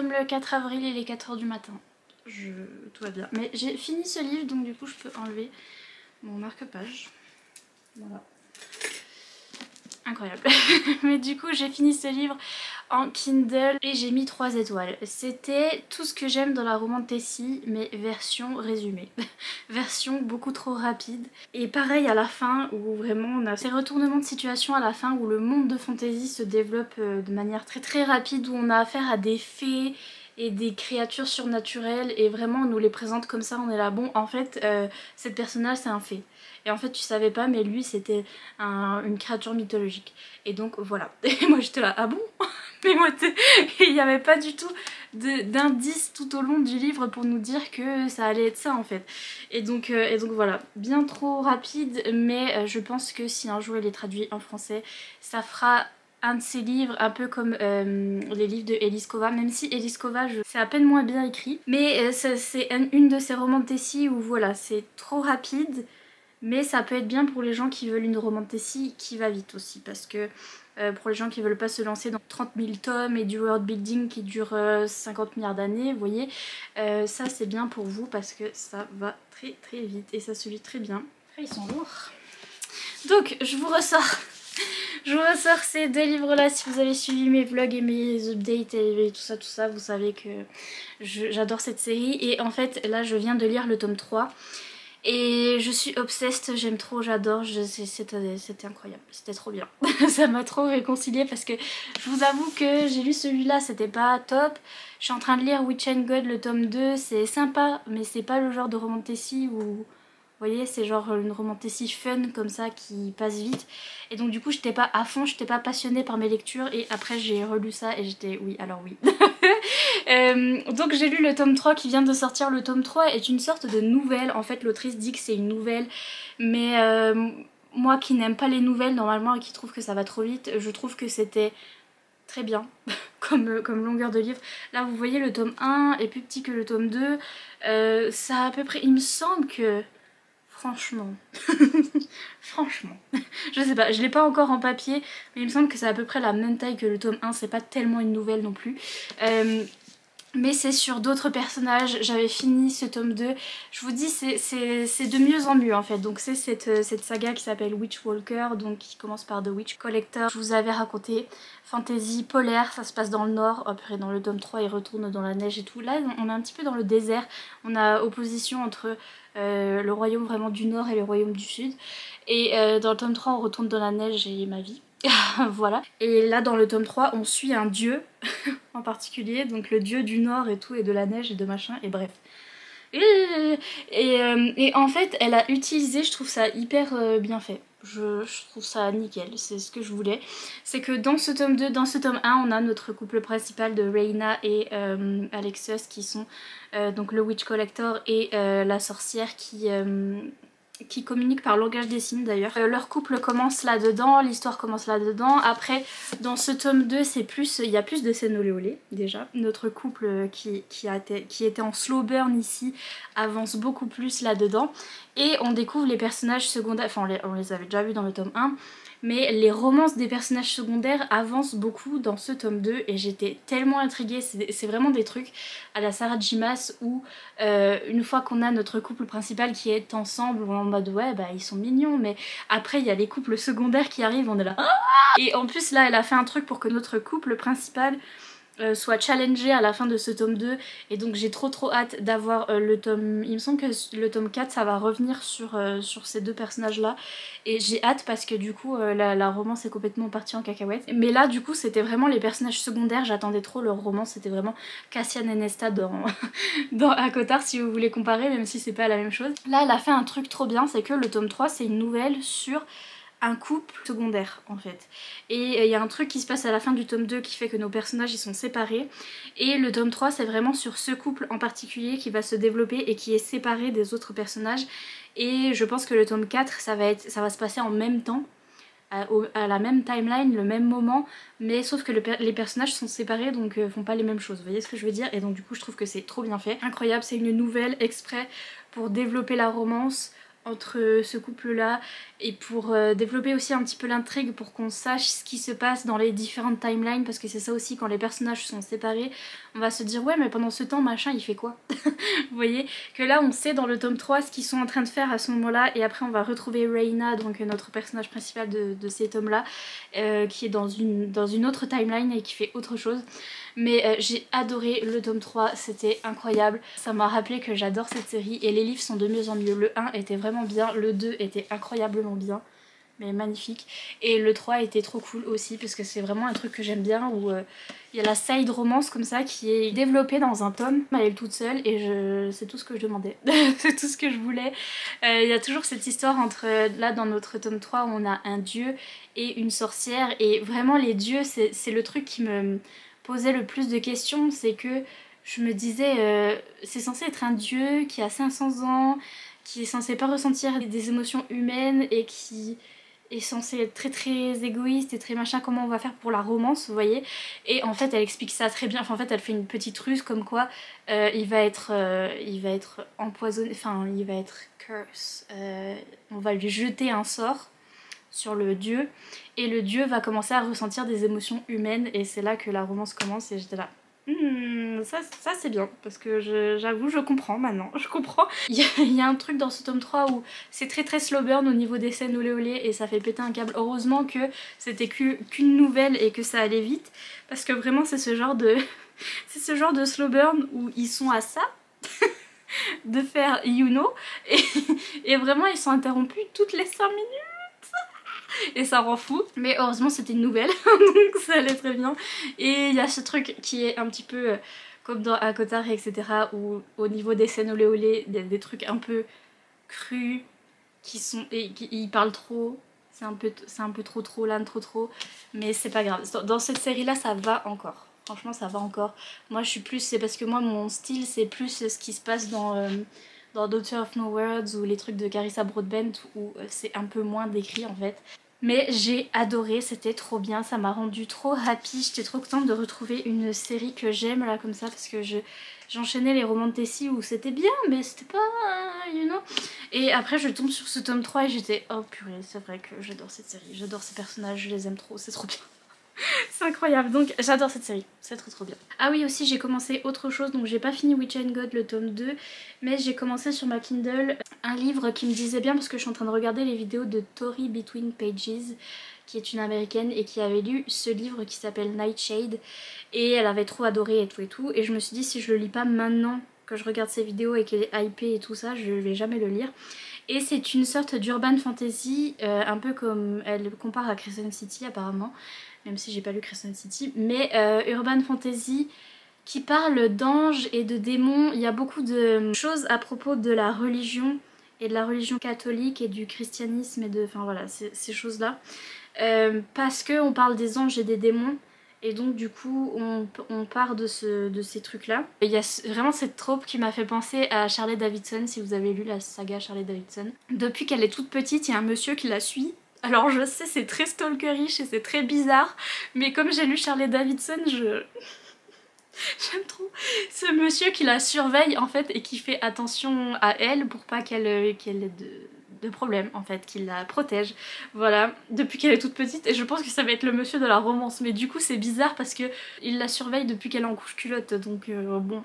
sommes le 4 avril, il est 4 h du matin. Tout va bien. Mais j'ai fini ce livre, donc du coup je peux enlever mon marque-page. Voilà. Incroyable. Mais du coup j'ai fini ce livre en Kindle et j'ai mis 3 étoiles. C'était tout ce que j'aime dans la romantasy, mais version résumée. Version beaucoup trop rapide. Et pareil à la fin, où vraiment on a ces retournements de situation à la fin, où le monde de fantasy se développe de manière très très rapide, où on a affaire à des fées et des créatures surnaturelles, et vraiment on nous les présente comme ça, on est là, bon en fait cette personnage c'est un fée. Et en fait tu savais pas, mais lui c'était une créature mythologique. Et donc voilà. Et moi j'étais là, ah bon? Mais moi il n'y avait pas du tout d'indice tout au long du livre pour nous dire que ça allait être ça en fait. Et donc voilà, bien trop rapide, mais je pense que si un jour il est traduit en français, ça fera un de ses livres un peu comme les livres de Eliskova, même si Eliskova c'est à peine moins bien écrit, mais c'est une de ces romantasy où voilà, c'est trop rapide, mais ça peut être bien pour les gens qui veulent une romantasy qui va vite aussi, parce que pour les gens qui veulent pas se lancer dans 30 000 tomes et du world building qui dure 50 milliards d'années, vous voyez, ça c'est bien pour vous parce que ça va très très vite et ça se lit très bien. Après, ils sont lourds. Donc je vous ressors ces deux livres là. Si vous avez suivi mes vlogs et mes updates et tout ça, vous savez que j'adore cette série. Et en fait là je viens de lire le tome 3 et je suis obsessed, j'aime trop, j'adore, c'était incroyable, c'était trop bien. Ça m'a trop réconciliée parce que je vous avoue que j'ai lu celui-là, c'était pas top. Je suis en train de lire Witch and God le tome 2, c'est sympa mais c'est pas le genre de romantasy où... Vous voyez, c'est genre une romantasy fun comme ça qui passe vite. Et donc du coup j'étais pas à fond, j'étais pas passionnée par mes lectures. Et après j'ai relu ça et j'étais oui, alors oui. Donc j'ai lu le tome 3 qui vient de sortir. Le tome 3 est une sorte de nouvelle. En fait l'autrice dit que c'est une nouvelle. Mais moi qui n'aime pas les nouvelles normalement et qui trouve que ça va trop vite, je trouve que c'était très bien comme longueur de livre. Là vous voyez le tome 1 est plus petit que le tome 2. Ça a à peu près, il me semble que... Franchement, franchement, je sais pas, je l'ai pas encore en papier, mais il me semble que c'est à peu près la même taille que le tome 1, c'est pas tellement une nouvelle non plus. Mais c'est sur d'autres personnages, j'avais fini ce tome 2, je vous dis c'est de mieux en mieux en fait. Donc c'est cette saga qui s'appelle Witch Walker, donc qui commence par The Witch Collector. Je vous avais raconté fantasy polaire, ça se passe dans le nord, après dans le tome 3 il retourne dans la neige et tout. Là on est un petit peu dans le désert, on a opposition entre le royaume vraiment du nord et le royaume du sud. Et dans le tome 3 on retourne dans la neige et ma vie. Voilà. Et là dans le tome 3 on suit un dieu en particulier, donc le dieu du nord et tout, et de la neige et de machin, et bref. Et en fait elle a utilisé, je trouve ça hyper bien fait. Je trouve ça nickel, c'est ce que je voulais. C'est que dans ce tome 2, dans ce tome 1, on a notre couple principal de Reina et Alexus qui sont donc le Witch Collector et la sorcière qui communiquent par langage des signes d'ailleurs. Leur couple commence là-dedans, l'histoire commence là-dedans. Après, dans ce tome 2, c'est plus, il y a plus de scènes olé olé déjà. Notre couple qui était en slow burn ici avance beaucoup plus là-dedans. Et on découvre les personnages secondaires, enfin on les avait déjà vus dans le tome 1, mais les romances des personnages secondaires avancent beaucoup dans ce tome 2 et j'étais tellement intriguée. C'est vraiment des trucs à la Sarah J. Maas où une fois qu'on a notre couple principal qui est ensemble, on est en mode ouais bah ils sont mignons, mais après il y a les couples secondaires qui arrivent, on est là. Et en plus là elle a fait un truc pour que notre couple principal soit challengé à la fin de ce tome 2 et donc j'ai trop hâte d'avoir le tome, il me semble que le tome 4 ça va revenir sur ces deux personnages là et j'ai hâte parce que du coup la romance est complètement partie en cacahuète. Mais là du coup c'était vraiment les personnages secondaires, j'attendais trop leur romance, c'était vraiment Cassian et Nesta dans Akotar si vous voulez comparer, même si c'est pas la même chose. Là elle a fait un truc trop bien, c'est que le tome 3 c'est une nouvelle sur un couple secondaire en fait. Et il y a un truc qui se passe à la fin du tome 2 qui fait que nos personnages ils sont séparés. Et le tome 3 c'est vraiment sur ce couple en particulier qui va se développer et qui est séparé des autres personnages. Et je pense que le tome 4 ça va se passer en même temps, à la même timeline, le même moment, mais sauf que les personnages sont séparés donc font pas les mêmes choses, vous voyez ce que je veux dire. Et donc du coup je trouve que c'est trop bien fait, incroyable, c'est une nouvelle exprès pour développer la romance entre ce couple là et pour développer aussi un petit peu l'intrigue pour qu'on sache ce qui se passe dans les différentes timelines, parce que c'est ça aussi, quand les personnages sont séparés on va se dire ouais mais pendant ce temps machin il fait quoi. Vous voyez que là on sait dans le tome 3 ce qu'ils sont en train de faire à ce moment là, et après on va retrouver Reina, donc notre personnage principal de ces tomes là, qui est dans une autre timeline et qui fait autre chose. Mais j'ai adoré le tome 3, c'était incroyable. Ça m'a rappelé que j'adore cette série et les livres sont de mieux en mieux. Le 1 était vraiment bien, le 2 était incroyablement bien, mais magnifique. Et le 3 était trop cool aussi parce que c'est vraiment un truc que j'aime bien où il y a la side romance comme ça qui est développée dans un tome. Elle est toute seule et c'est tout ce que je demandais. C'est tout ce que je voulais. Il y a toujours cette histoire entre, là dans notre tome 3 on a un dieu et une sorcière, et vraiment les dieux c'est le truc qui me posait le plus de questions. C'est que je me disais c'est censé être un dieu qui a 500 ans, qui est censé pas ressentir des émotions humaines et qui est censé être très très égoïste et très machin, comment on va faire pour la romance, vous voyez. Et en fait elle explique ça très bien, enfin, en fait elle fait une petite ruse comme quoi il va être empoisonné, enfin il va être curse, on va lui jeter un sort sur le dieu et le dieu va commencer à ressentir des émotions humaines, et c'est là que la romance commence. Et j'étais là ça c'est bien, parce que j'avoue je comprends maintenant, je comprends. Il y a un truc dans ce tome 3 où c'est très très slow burn au niveau des scènes olé olé et ça fait péter un câble. Heureusement que c'était qu'une nouvelle et que ça allait vite, parce que vraiment c'est ce genre de c'est ce genre de slow burn où ils sont à ça de faire you know et vraiment ils sont interrompus toutes les 5 minutes. Et ça rend fou, mais heureusement c'était une nouvelle donc ça allait très bien. Et il y a ce truc qui est un petit peu comme dans Akotare etc, où au niveau des scènes olé olé il y a des trucs un peu crus qui sont, et ils parlent trop, c'est un peu trop là, trop, mais c'est pas grave. Dans cette série là ça va encore, franchement ça va encore. Moi je suis plus, c'est parce que moi mon style c'est plus ce qui se passe dans Daughter of No Words ou les trucs de Carissa Broadbent où c'est un peu moins décrit en fait. Mais j'ai adoré, c'était trop bien, ça m'a rendu trop happy, j'étais trop contente de retrouver une série que j'aime là comme ça, parce que j'enchaînais les romans de Tessie où c'était bien mais c'était pas you know. Et après je tombe sur ce tome 3 et j'étais oh purée, c'est vrai que j'adore cette série, j'adore ces personnages, je les aime trop, c'est trop bien. C'est incroyable, donc j'adore cette série, c'est trop bien. Ah oui aussi j'ai commencé autre chose, donc j'ai pas fini Witch and God le tome 2, mais j'ai commencé sur ma Kindle un livre qui me disait bien, parce que je suis en train de regarder les vidéos de Tori Between Pages, qui est une américaine et qui avait lu ce livre qui s'appelle Nightshade, et elle avait trop adoré et tout, et je me suis dit si je le lis pas maintenant que je regarde ses vidéos et qu'elle est hypée et tout ça, je vais jamais le lire. Et c'est une sorte d'urban fantasy, un peu comme elle compare à Crescent City apparemment, même si j'ai pas lu Crescent City, mais urban fantasy qui parle d'anges et de démons. Il y a beaucoup de choses à propos de la religion et de la religion catholique et du christianisme et de, enfin voilà, ces choses là, parce que on parle des anges et des démons. Et donc du coup on part de ces trucs là. Il y a vraiment cette trope qui m'a fait penser à Charlie Davidson, si vous avez lu la saga Charlie Davidson. Depuis qu'elle est toute petite, il y a un monsieur qui la suit. Alors je sais c'est très stalkerish et c'est très bizarre, mais comme j'ai lu Charlie Davidson, j'aime trop ce monsieur qui la surveille en fait et qui fait attention à elle pour pas qu'elle ait de problème en fait, qui la protège, voilà, depuis qu'elle est toute petite. Et je pense que ça va être le monsieur de la romance, mais du coup c'est bizarre parce que il la surveille depuis qu'elle est en couche-culotte, donc bon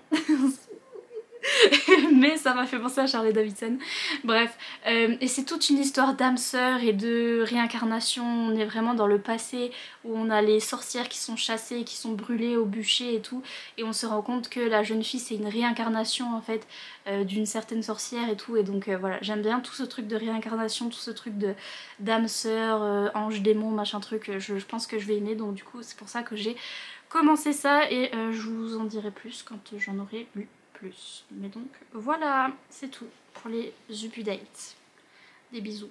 mais ça m'a fait penser à Charlie Davidson. Bref, et c'est toute une histoire d'âme sœur et de réincarnation. On est vraiment dans le passé où on a les sorcières qui sont chassées, qui sont brûlées au bûcher et tout, et on se rend compte que la jeune fille c'est une réincarnation en fait d'une certaine sorcière et tout. Et donc voilà, j'aime bien tout ce truc de réincarnation, tout ce truc de d'âme sœur, ange démon machin truc, je pense que je vais aimer. Donc du coup c'est pour ça que j'ai commencé ça, et je vous en dirai plus quand j'en aurai lu plus. Mais donc voilà, c'est tout pour les updates. Des bisous.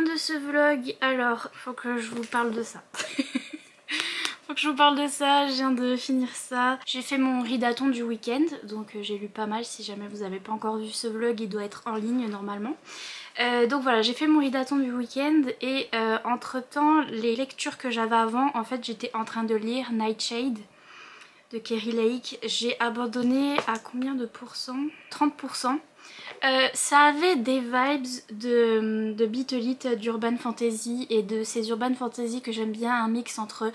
de ce vlog, alors faut que je vous parle de ça. Faut que je vous parle de ça, je viens de finir ça. J'ai fait mon readathon du week-end, donc j'ai lu pas mal. Si jamais vous n'avez pas encore vu ce vlog, il doit être en ligne normalement. Donc voilà, j'ai fait mon readathon du week-end et entre temps, les lectures que j'avais avant, en fait j'étais en train de lire Nightshade de Keri Lake. J'ai abandonné à combien de pourcents? 30%. Ça avait des vibes de Beat Elite, d'Urban Fantasy et de ces Urban Fantasy que j'aime bien, un mix entre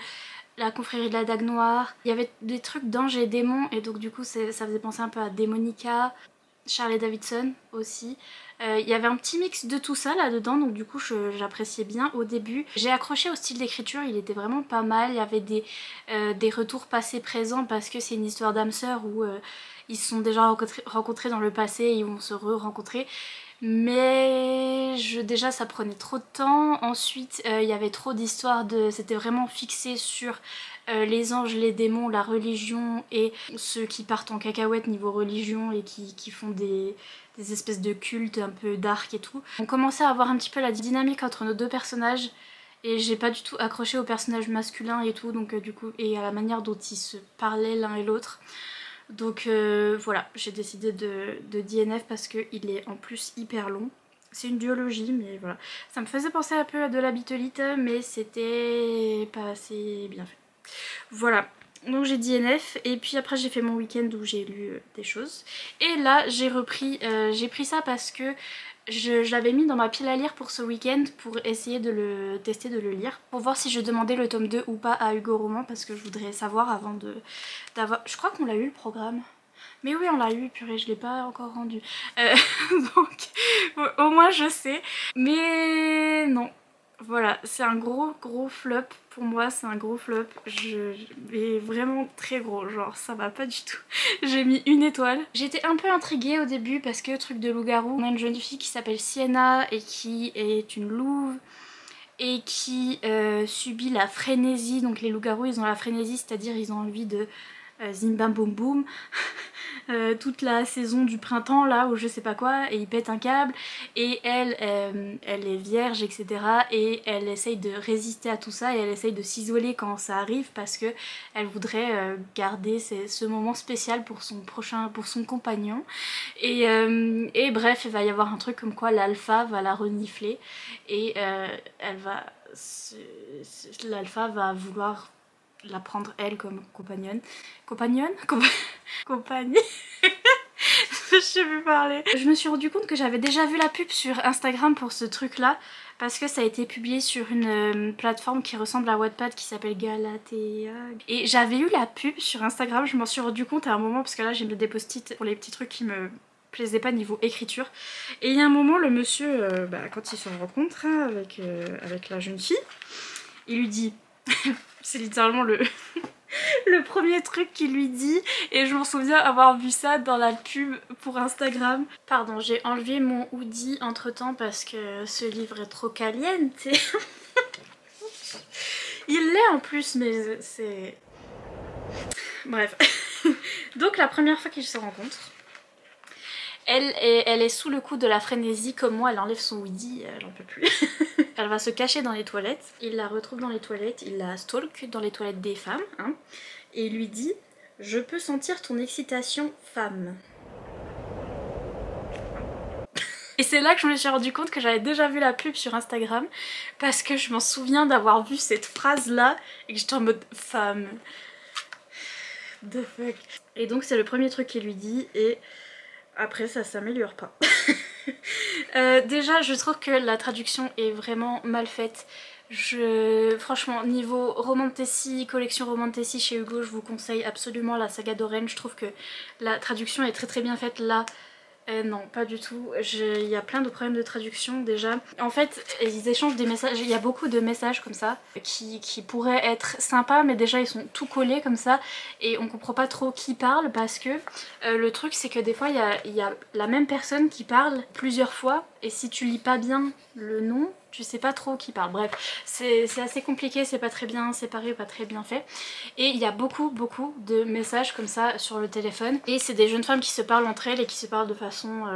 la confrérie de la Dague Noire. Il y avait des trucs d'anges et démons et donc du coup ça faisait penser un peu à Démonica, Charlie Davidson aussi. Il y avait un petit mix de tout ça là-dedans, donc du coup j'appréciais bien au début. J'ai accroché au style d'écriture, il était vraiment pas mal. Il y avait des retours passés-présents parce que c'est une histoire d'âme sœur où ils se sont déjà rencontrés dans le passé et ils vont se re-rencontrer. Mais déjà ça prenait trop de temps. Ensuite il y avait trop d'histoires, c'était vraiment fixé sur les anges, les démons, la religion et ceux qui partent en cacahuète niveau religion et qui font des espèces de cultes un peu dark et tout. On commençait à avoir un petit peu la dynamique entre nos deux personnages et j'ai pas du tout accroché au personnage masculin et tout, donc du coup, et à la manière dont ils se parlaient l'un et l'autre. Donc voilà, j'ai décidé de DNF parce qu'il est en plus hyper long. C'est une duologie, mais voilà. Ça me faisait penser un peu à de la Beat Elite, mais c'était pas assez bien fait. Voilà, donc j'ai DNF et puis après j'ai fait mon week-end où j'ai lu des choses. Et là j'ai repris, j'ai pris ça parce que je l'avais mis dans ma pile à lire pour ce week-end pour essayer de le tester, de le lire. Pour voir si je demandais le tome 2 ou pas à Hugo Roman parce que je voudrais savoir avant d'avoir... Je crois qu'on l'a eu le programme. Mais oui on l'a eu, purée, je l'ai pas encore rendu. Donc au moins je sais. Mais non. Voilà, c'est un gros flop pour moi, c'est un gros flop, mais vraiment très gros, genre ça va pas du tout. J'ai mis 1 étoile. J'étais un peu intriguée au début parce que truc de loup-garou, on a une jeune fille qui s'appelle Sienna et qui est une louve et qui subit la frénésie. Donc les loups-garous ils ont la frénésie, c'est-à-dire ils ont envie de zim bam boum boum toute la saison du printemps là ou je sais pas quoi, et il pète un câble et elle est vierge etc, et elle essaye de résister à tout ça et elle essaye de s'isoler quand ça arrive parce que elle voudrait garder ce moment spécial pour son compagnon et bref il va y avoir un truc comme quoi l'alpha va la renifler et l'alpha va vouloir la prendre elle comme compagnonne. Compagnonne Compagnie. Je sais plus parler. Je me suis rendu compte que j'avais déjà vu la pub sur Instagram pour ce truc là parce que ça a été publié sur une plateforme qui ressemble à Wattpad qui s'appelle Galatea. Et j'avais eu la pub sur Instagram, je m'en suis rendu compte à un moment parce que là j'ai mis des post-it pour les petits trucs qui me plaisaient pas niveau écriture. Et il y a un moment le monsieur, quand il se rencontre avec la jeune fille, il lui dit... C'est littéralement le premier truc qu'il lui dit et je m'en souviens avoir vu ça dans la pub pour Instagram. Pardon, j'ai enlevé mon hoodie entre temps parce que ce livre est trop caliente. Il l'est en plus mais c'est... Bref. Donc la première fois qu'ils se rencontrent, elle est sous le coup de la frénésie comme moi, elle enlève son hoodie, elle en peut plus. Elle va se cacher dans les toilettes, il la retrouve dans les toilettes, il la stalk dans les toilettes des femmes, hein, et il lui dit « Je peux sentir ton excitation femme ». Et c'est là que je me suis rendu compte que j'avais déjà vu la pub sur Instagram parce que je m'en souviens d'avoir vu cette phrase là et que j'étais en mode « femme ». The fuck. Et donc c'est le premier truc qu'il lui dit et... Après ça s'améliore pas. Déjà je trouve que la traduction est vraiment mal faite. Franchement niveau Romantasy, collection Romantasy chez Hugo, je vous conseille absolument la saga d'Orange. Je trouve que la traduction est très bien faite là. Non, pas du tout. Il y a plein de problèmes de traduction déjà. En fait, ils échangent des messages. Il y a beaucoup de messages comme ça qui pourraient être sympas, mais déjà ils sont tout collés comme ça et on comprend pas trop qui parle parce que le truc c'est que des fois il y a la même personne qui parle plusieurs fois et si tu lis pas bien le nom, tu sais pas trop qui parle. Bref, c'est assez compliqué, c'est pas très bien séparé, pas très bien fait. Et il y a beaucoup de messages comme ça sur le téléphone. Et c'est des jeunes femmes qui se parlent entre elles et qui se parlent de façon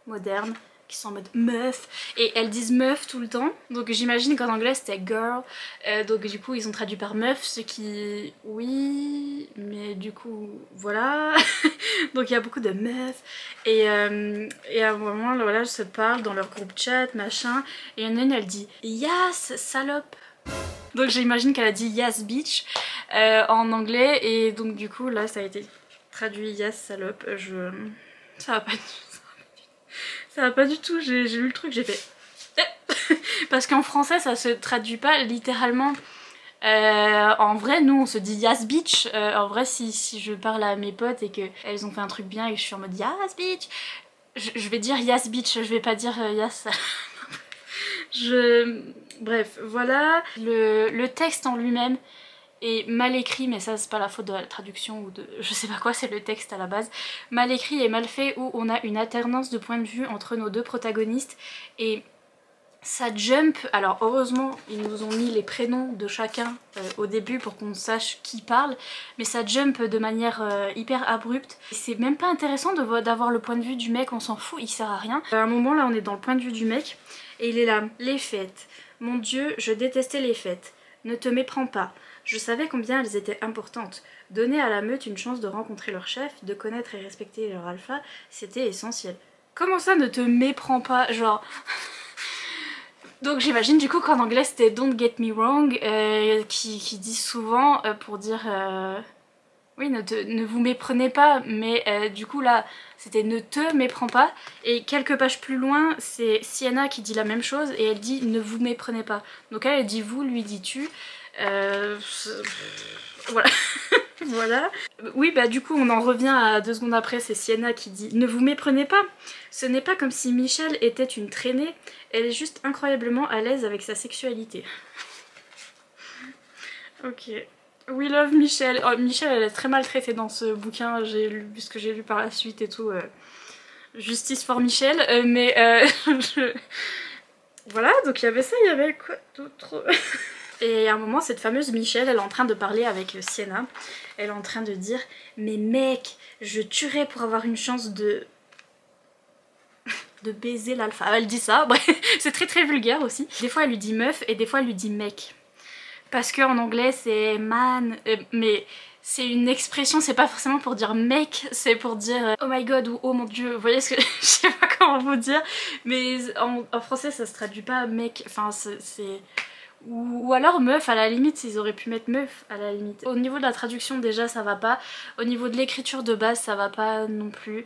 moderne. qui sont en mode meuf, et elles disent meuf tout le temps, donc j'imagine qu'en anglais c'était girl, donc du coup ils ont traduit par meuf, ce qui... oui, mais du coup voilà, donc il y a beaucoup de meufs, et à un moment voilà, elles se parlent dans leur groupe chat, machin, et une elle dit yes salope. Donc j'imagine qu'elle a dit yes bitch en anglais, et donc du coup là ça a été traduit yes salope. Ça va pas du tout. Ça va pas du tout, j'ai lu le truc, j'ai fait parce qu'en français ça se traduit pas littéralement. En vrai nous on se dit yes bitch. En vrai si je parle à mes potes et qu'elles ont fait un truc bien et que je suis en mode yes bitch, je vais dire yes bitch, je vais pas dire yes. Bref, voilà. Le texte en lui-même est mal écrit, mais ça c'est pas la faute de la traduction ou de... je sais pas quoi, c'est le texte à la base. Mal écrit et mal fait, où on a une alternance de points de vue entre nos deux protagonistes et ça jump. Alors heureusement ils nous ont mis les prénoms de chacun au début pour qu'on sache qui parle, mais ça jump de manière hyper abrupte. C'est même pas intéressant d'avoir le point de vue du mec, on s'en fout, il sert à rien. À un moment là on est dans le point de vue du mec et il est là, les fêtes, mon dieu je détestais les fêtes, ne te méprends pas, je savais combien elles étaient importantes, donner à la meute une chance de rencontrer leur chef, de connaître et respecter leur alpha, c'était essentiel. Comment ça ne te méprends pas, genre... Donc j'imagine du coup qu'en anglais c'était don't get me wrong, qui disent souvent pour dire oui ne vous méprenez pas, mais du coup là c'était ne te méprends pas, et quelques pages plus loin c'est Sienna qui dit la même chose et elle dit ne vous méprenez pas. Donc elle dit vous, lui dit tu. Voilà. Voilà. Oui bah du coup on en revient à 2 secondes après, c'est Sienna qui dit ne vous méprenez pas, ce n'est pas comme si Michel était une traînée, elle est juste incroyablement à l'aise avec sa sexualité. Ok. We love Michel. Oh, Michel elle est très maltraitée dans ce bouquin, j'ai lu ce que j'ai lu par la suite et tout. Justice for Michel, mais voilà, donc il y avait ça, il y avait quoi d'autre? Et à un moment, cette fameuse Michel, elle est en train de parler avec Sienna. Elle est en train de dire « Mais mec, je tuerais pour avoir une chance de baiser l'alpha. » Elle dit ça, bref, c'est très vulgaire aussi. Des fois, elle lui dit meuf et des fois, elle lui dit mec. Parce qu'en anglais, c'est man, mais c'est une expression, c'est pas forcément pour dire mec, c'est pour dire oh my god ou oh mon dieu, vous voyez ce que... je sais pas comment vous dire, mais en français, ça se traduit pas mec, enfin c'est... Ou alors meuf, à la limite, ils auraient pu mettre meuf à la limite. Au niveau de la traduction déjà ça va pas, au niveau de l'écriture de base ça va pas non plus.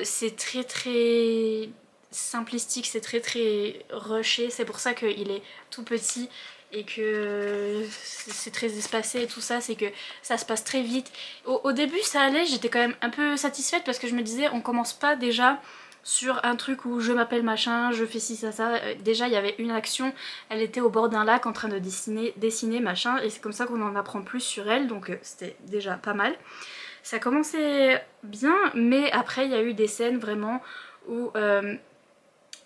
C'est très simplistique, c'est très rushé, c'est pour ça qu'il est tout petit et que c'est très espacé et tout ça, c'est que ça se passe très vite. Au début ça allait, j'étais quand même un peu satisfaite parce que je me disais on commence pas déjà sur un truc où je m'appelle machin, je fais ci ça ça. Déjà il y avait une action, elle était au bord d'un lac en train de dessiner machin, et c'est comme ça qu'on en apprend plus sur elle, donc c'était déjà pas mal. Ça commençait bien, mais après il y a eu des scènes vraiment où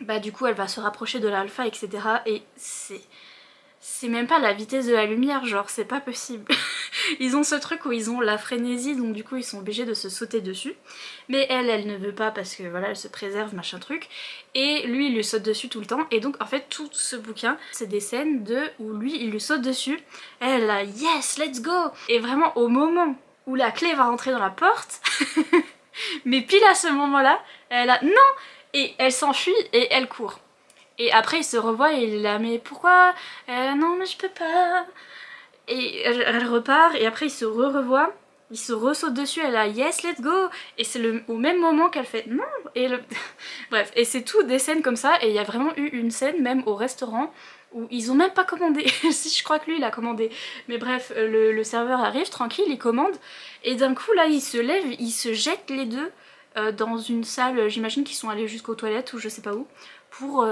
bah du coup elle va se rapprocher de l'alpha etc, et c'est même pas la vitesse de la lumière, genre c'est pas possible. Ils ont ce truc où ils ont la frénésie, donc du coup ils sont obligés de se sauter dessus. Mais elle ne veut pas parce que voilà, elle se préserve, machin truc. Et lui il lui saute dessus tout le temps. Et donc en fait tout ce bouquin, c'est des scènes où lui il lui saute dessus. Elle est là, yes, let's go. Et vraiment au moment où la clé va rentrer dans la porte, mais pile à ce moment-là, elle a non. Et elle s'enfuit et elle court. Et après il se revoit et il est là mais pourquoi non mais je peux pas. Et elle repart et après il se revoit, il se ressaute dessus, elle a yes let's go, et c'est au même moment qu'elle fait non, et bref, et c'est tout des scènes comme ça. Et il y a vraiment eu une scène même au restaurant où ils ont même pas commandé, si je crois que lui il a commandé, mais bref, le serveur arrive tranquille, il commande, et d'un coup là il se lève, il se jette les deux dans une salle, j'imagine qu'ils sont allés jusqu'aux toilettes ou je sais pas où, pour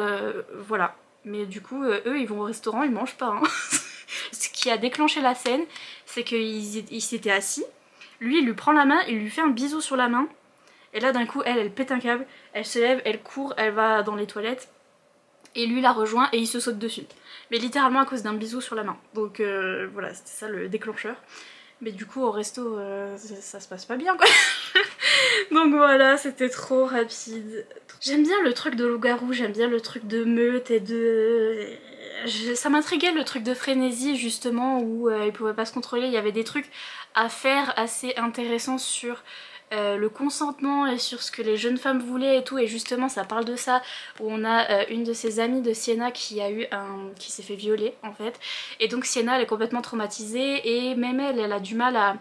voilà. Mais du coup eux ils vont au restaurant, ils mangent pas hein. Ce qui a déclenché la scène, c'est qu'il s'était assis, lui il lui prend la main, il lui fait un bisou sur la main, et là d'un coup elle pète un câble, elle se lève, elle court, elle va dans les toilettes, et lui la rejoint et il se saute dessus. Mais littéralement à cause d'un bisou sur la main. Donc voilà, c'était ça le déclencheur. Mais du coup au resto ça se passe pas bien quoi. Donc voilà, c'était trop rapide. J'aime bien le truc de loup-garou, j'aime bien le truc de meute et de... Ça m'intriguait le truc de frénésie justement où ils pouvaient pas se contrôler, il y avait des trucs à faire assez intéressants sur le consentement et sur ce que les jeunes femmes voulaient et tout, et justement ça parle de ça, où on a une de ses amies de Sienna qui s'est fait violer en fait, et donc Sienna elle est complètement traumatisée et même elle a du mal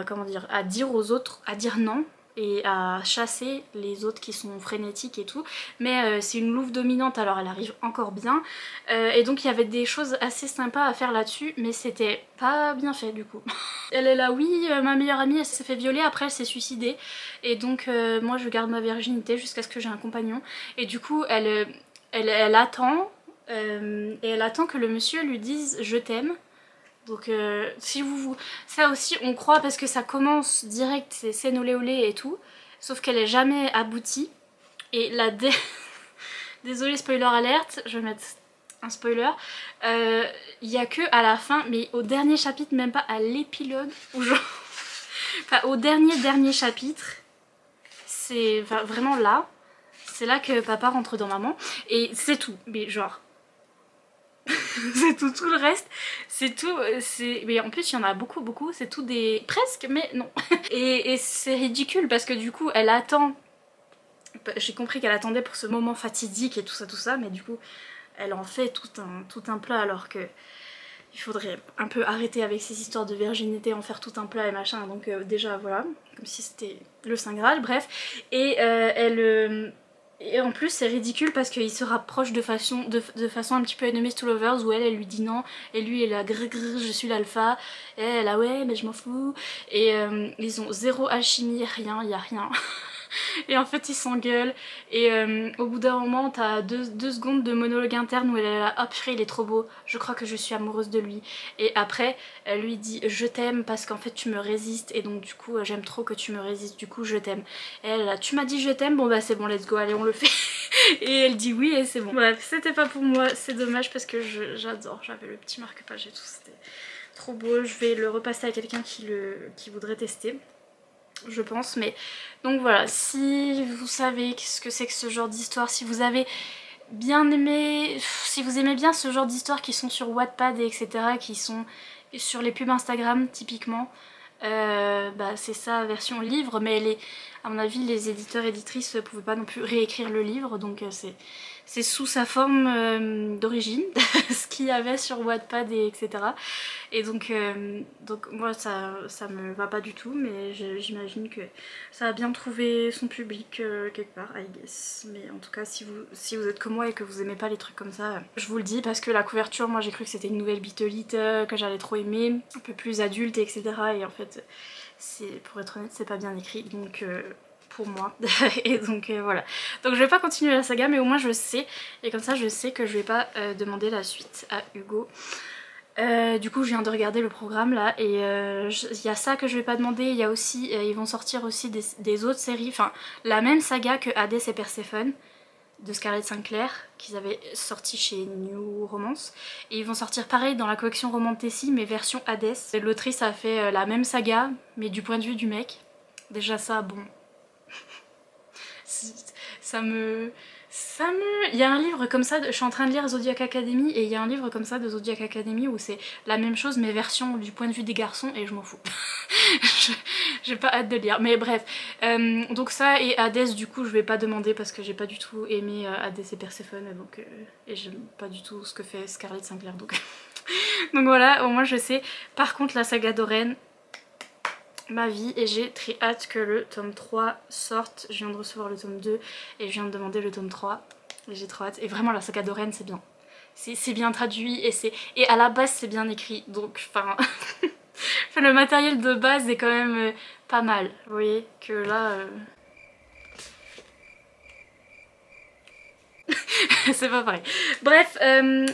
comment dire, à dire aux autres, à dire non et à chasser les autres qui sont frénétiques et tout, mais c'est une louve dominante alors elle arrive encore bien, et donc il y avait des choses assez sympas à faire là-dessus, mais c'était pas bien fait du coup. Elle est là, oui, ma meilleure amie elle s'est fait violer, après elle s'est suicidée, et donc moi je garde ma virginité jusqu'à ce que j'ai un compagnon, et du coup elle attend, et elle attend que le monsieur lui dise je t'aime. Donc si ça aussi on croit parce que ça commence direct, c'est scène olé olé et tout, sauf qu'elle est jamais aboutie. Et désolée spoiler alerte, je vais mettre un spoiler, il y a que à la fin, mais au dernier chapitre, même pas à l'épilogue, ou genre... enfin au dernier chapitre, c'est vraiment là, c'est là que papa rentre dans maman, et c'est tout, mais genre... c'est tout le reste, c'est tout, mais en plus il y en a beaucoup, c'est tout des... presque, mais non. Et c'est ridicule parce que du coup elle attend, j'ai compris qu'elle attendait pour ce moment fatidique et tout ça, mais du coup elle en fait tout un plat alors que il faudrait un peu arrêter avec ces histoires de virginité, en faire tout un plat et machin, donc déjà voilà, comme si c'était le Saint Graal, bref. Et et en plus c'est ridicule parce qu'il se rapproche de façon un petit peu enemies to lovers, où elle lui dit non, et lui il a grrr grrr je suis l'alpha, et elle a ouais mais je m'en fous, et ils ont zéro alchimie, rien, y a rien. Et en fait ils s'engueulent, et au bout d'un moment t'as deux secondes de monologue interne où elle est là, hop il est trop beau, je crois que je suis amoureuse de lui, et après elle lui dit je t'aime parce qu'en fait tu me résistes, et donc du coup j'aime trop que tu me résistes, du coup je t'aime. Et elle là, tu m'as dit je t'aime, bon bah c'est bon let's go, allez on le fait. Et elle dit oui et c'est bon. Bref, c'était pas pour moi, c'est dommage parce que j'adore, j'avais le petit marque-page et tout, c'était trop beau. Je vais le repasser à quelqu'un qui voudrait tester, je pense. Mais donc voilà, si vous savez ce que c'est que ce genre d'histoire, si vous avez bien aimé, si vous aimez bien ce genre d'histoires qui sont sur Wattpad et etc., qui sont sur les pubs Instagram typiquement, bah c'est ça version livre, mais à mon avis les éditeurs éditrices ne pouvaient pas non plus réécrire le livre, donc c'est sous sa forme d'origine, ce qu'il y avait sur Wattpad et etc. Et donc moi ça me va pas du tout, mais j'imagine que ça a bien trouvé son public quelque part, I guess. Mais en tout cas si vous êtes comme moi et que vous aimez pas les trucs comme ça, je vous le dis, parce que la couverture, moi j'ai cru que c'était une nouvelle Beatlite que j'allais trop aimer, un peu plus adulte etc. Et en fait pour être honnête c'est pas bien écrit, donc pour moi. Et donc voilà, donc je vais pas continuer la saga, mais au moins je sais, et comme ça je sais que je vais pas demander la suite à Hugo. Du coup je viens de regarder le programme là, et il y a ça que je vais pas demander. Il y a aussi, ils vont sortir aussi des autres séries, enfin la même saga que Hades et Perséphone de Scarlett Sinclair qu'ils avaient sorti chez New Romance, et ils vont sortir pareil dans la collection Romantasy mais version Hades. L'autrice a fait la même saga mais du point de vue du mec. Déjà ça, bon, il y a un livre comme ça, je suis en train de lire Zodiac Academy, et il y a un livre comme ça de Zodiac Academy où c'est la même chose mais version du point de vue des garçons, et je m'en fous. J'ai pas hâte de lire, mais bref. Donc ça et Hades, du coup je vais pas demander parce que j'ai pas du tout aimé Hades et Perséphone, donc, et j'aime pas du tout ce que fait Scarlett Sinclair, donc... donc voilà, au moins je sais. Par contre la saga d'Oren, ma vie, et j'ai très hâte que le tome 3 sorte. Je viens de recevoir le tome 2 et je viens de demander le tome 3, et j'ai trop hâte. Et vraiment la saga d'Oren c'est bien, c'est bien traduit, et à la base c'est bien écrit, donc enfin le matériel de base est quand même pas mal. Vous voyez que là c'est pas pareil. Bref,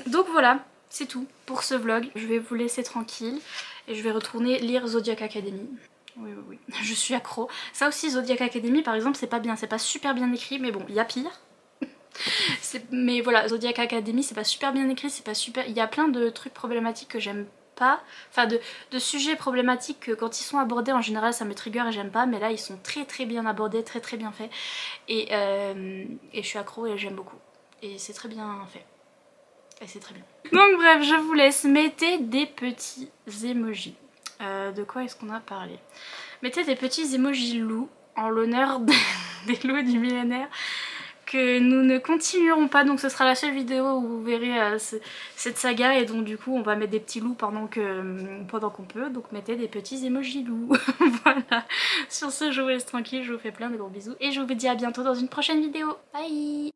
donc voilà, c'est tout pour ce vlog. Je vais vous laisser tranquille et je vais retourner lire Zodiac Academy. Oui, je suis accro. Ça aussi, Zodiac Academy par exemple, c'est pas bien, c'est pas super bien écrit, mais bon, il y a pire. Mais voilà, Zodiac Academy c'est pas super bien écrit, c'est pas super... Il y a plein de trucs problématiques que j'aime pas, enfin de sujets problématiques que quand ils sont abordés en général ça me trigger et j'aime pas, mais là ils sont très bien abordés, très bien faits et je suis accro et j'aime beaucoup et c'est très bien fait et c'est très bien. Donc bref, je vous laisse, mettez des petits emojis. De quoi est-ce qu'on a parlé? Mettez des petits emojis loups en l'honneur des loups du millénaire que nous ne continuerons pas, donc ce sera la seule vidéo où vous verrez cette saga et donc du coup on va mettre des petits loups pendant qu'on peut, donc mettez des petits emojis loups. Voilà, sur ce je vous laisse tranquille, je vous fais plein de gros bisous et je vous dis à bientôt dans une prochaine vidéo, bye.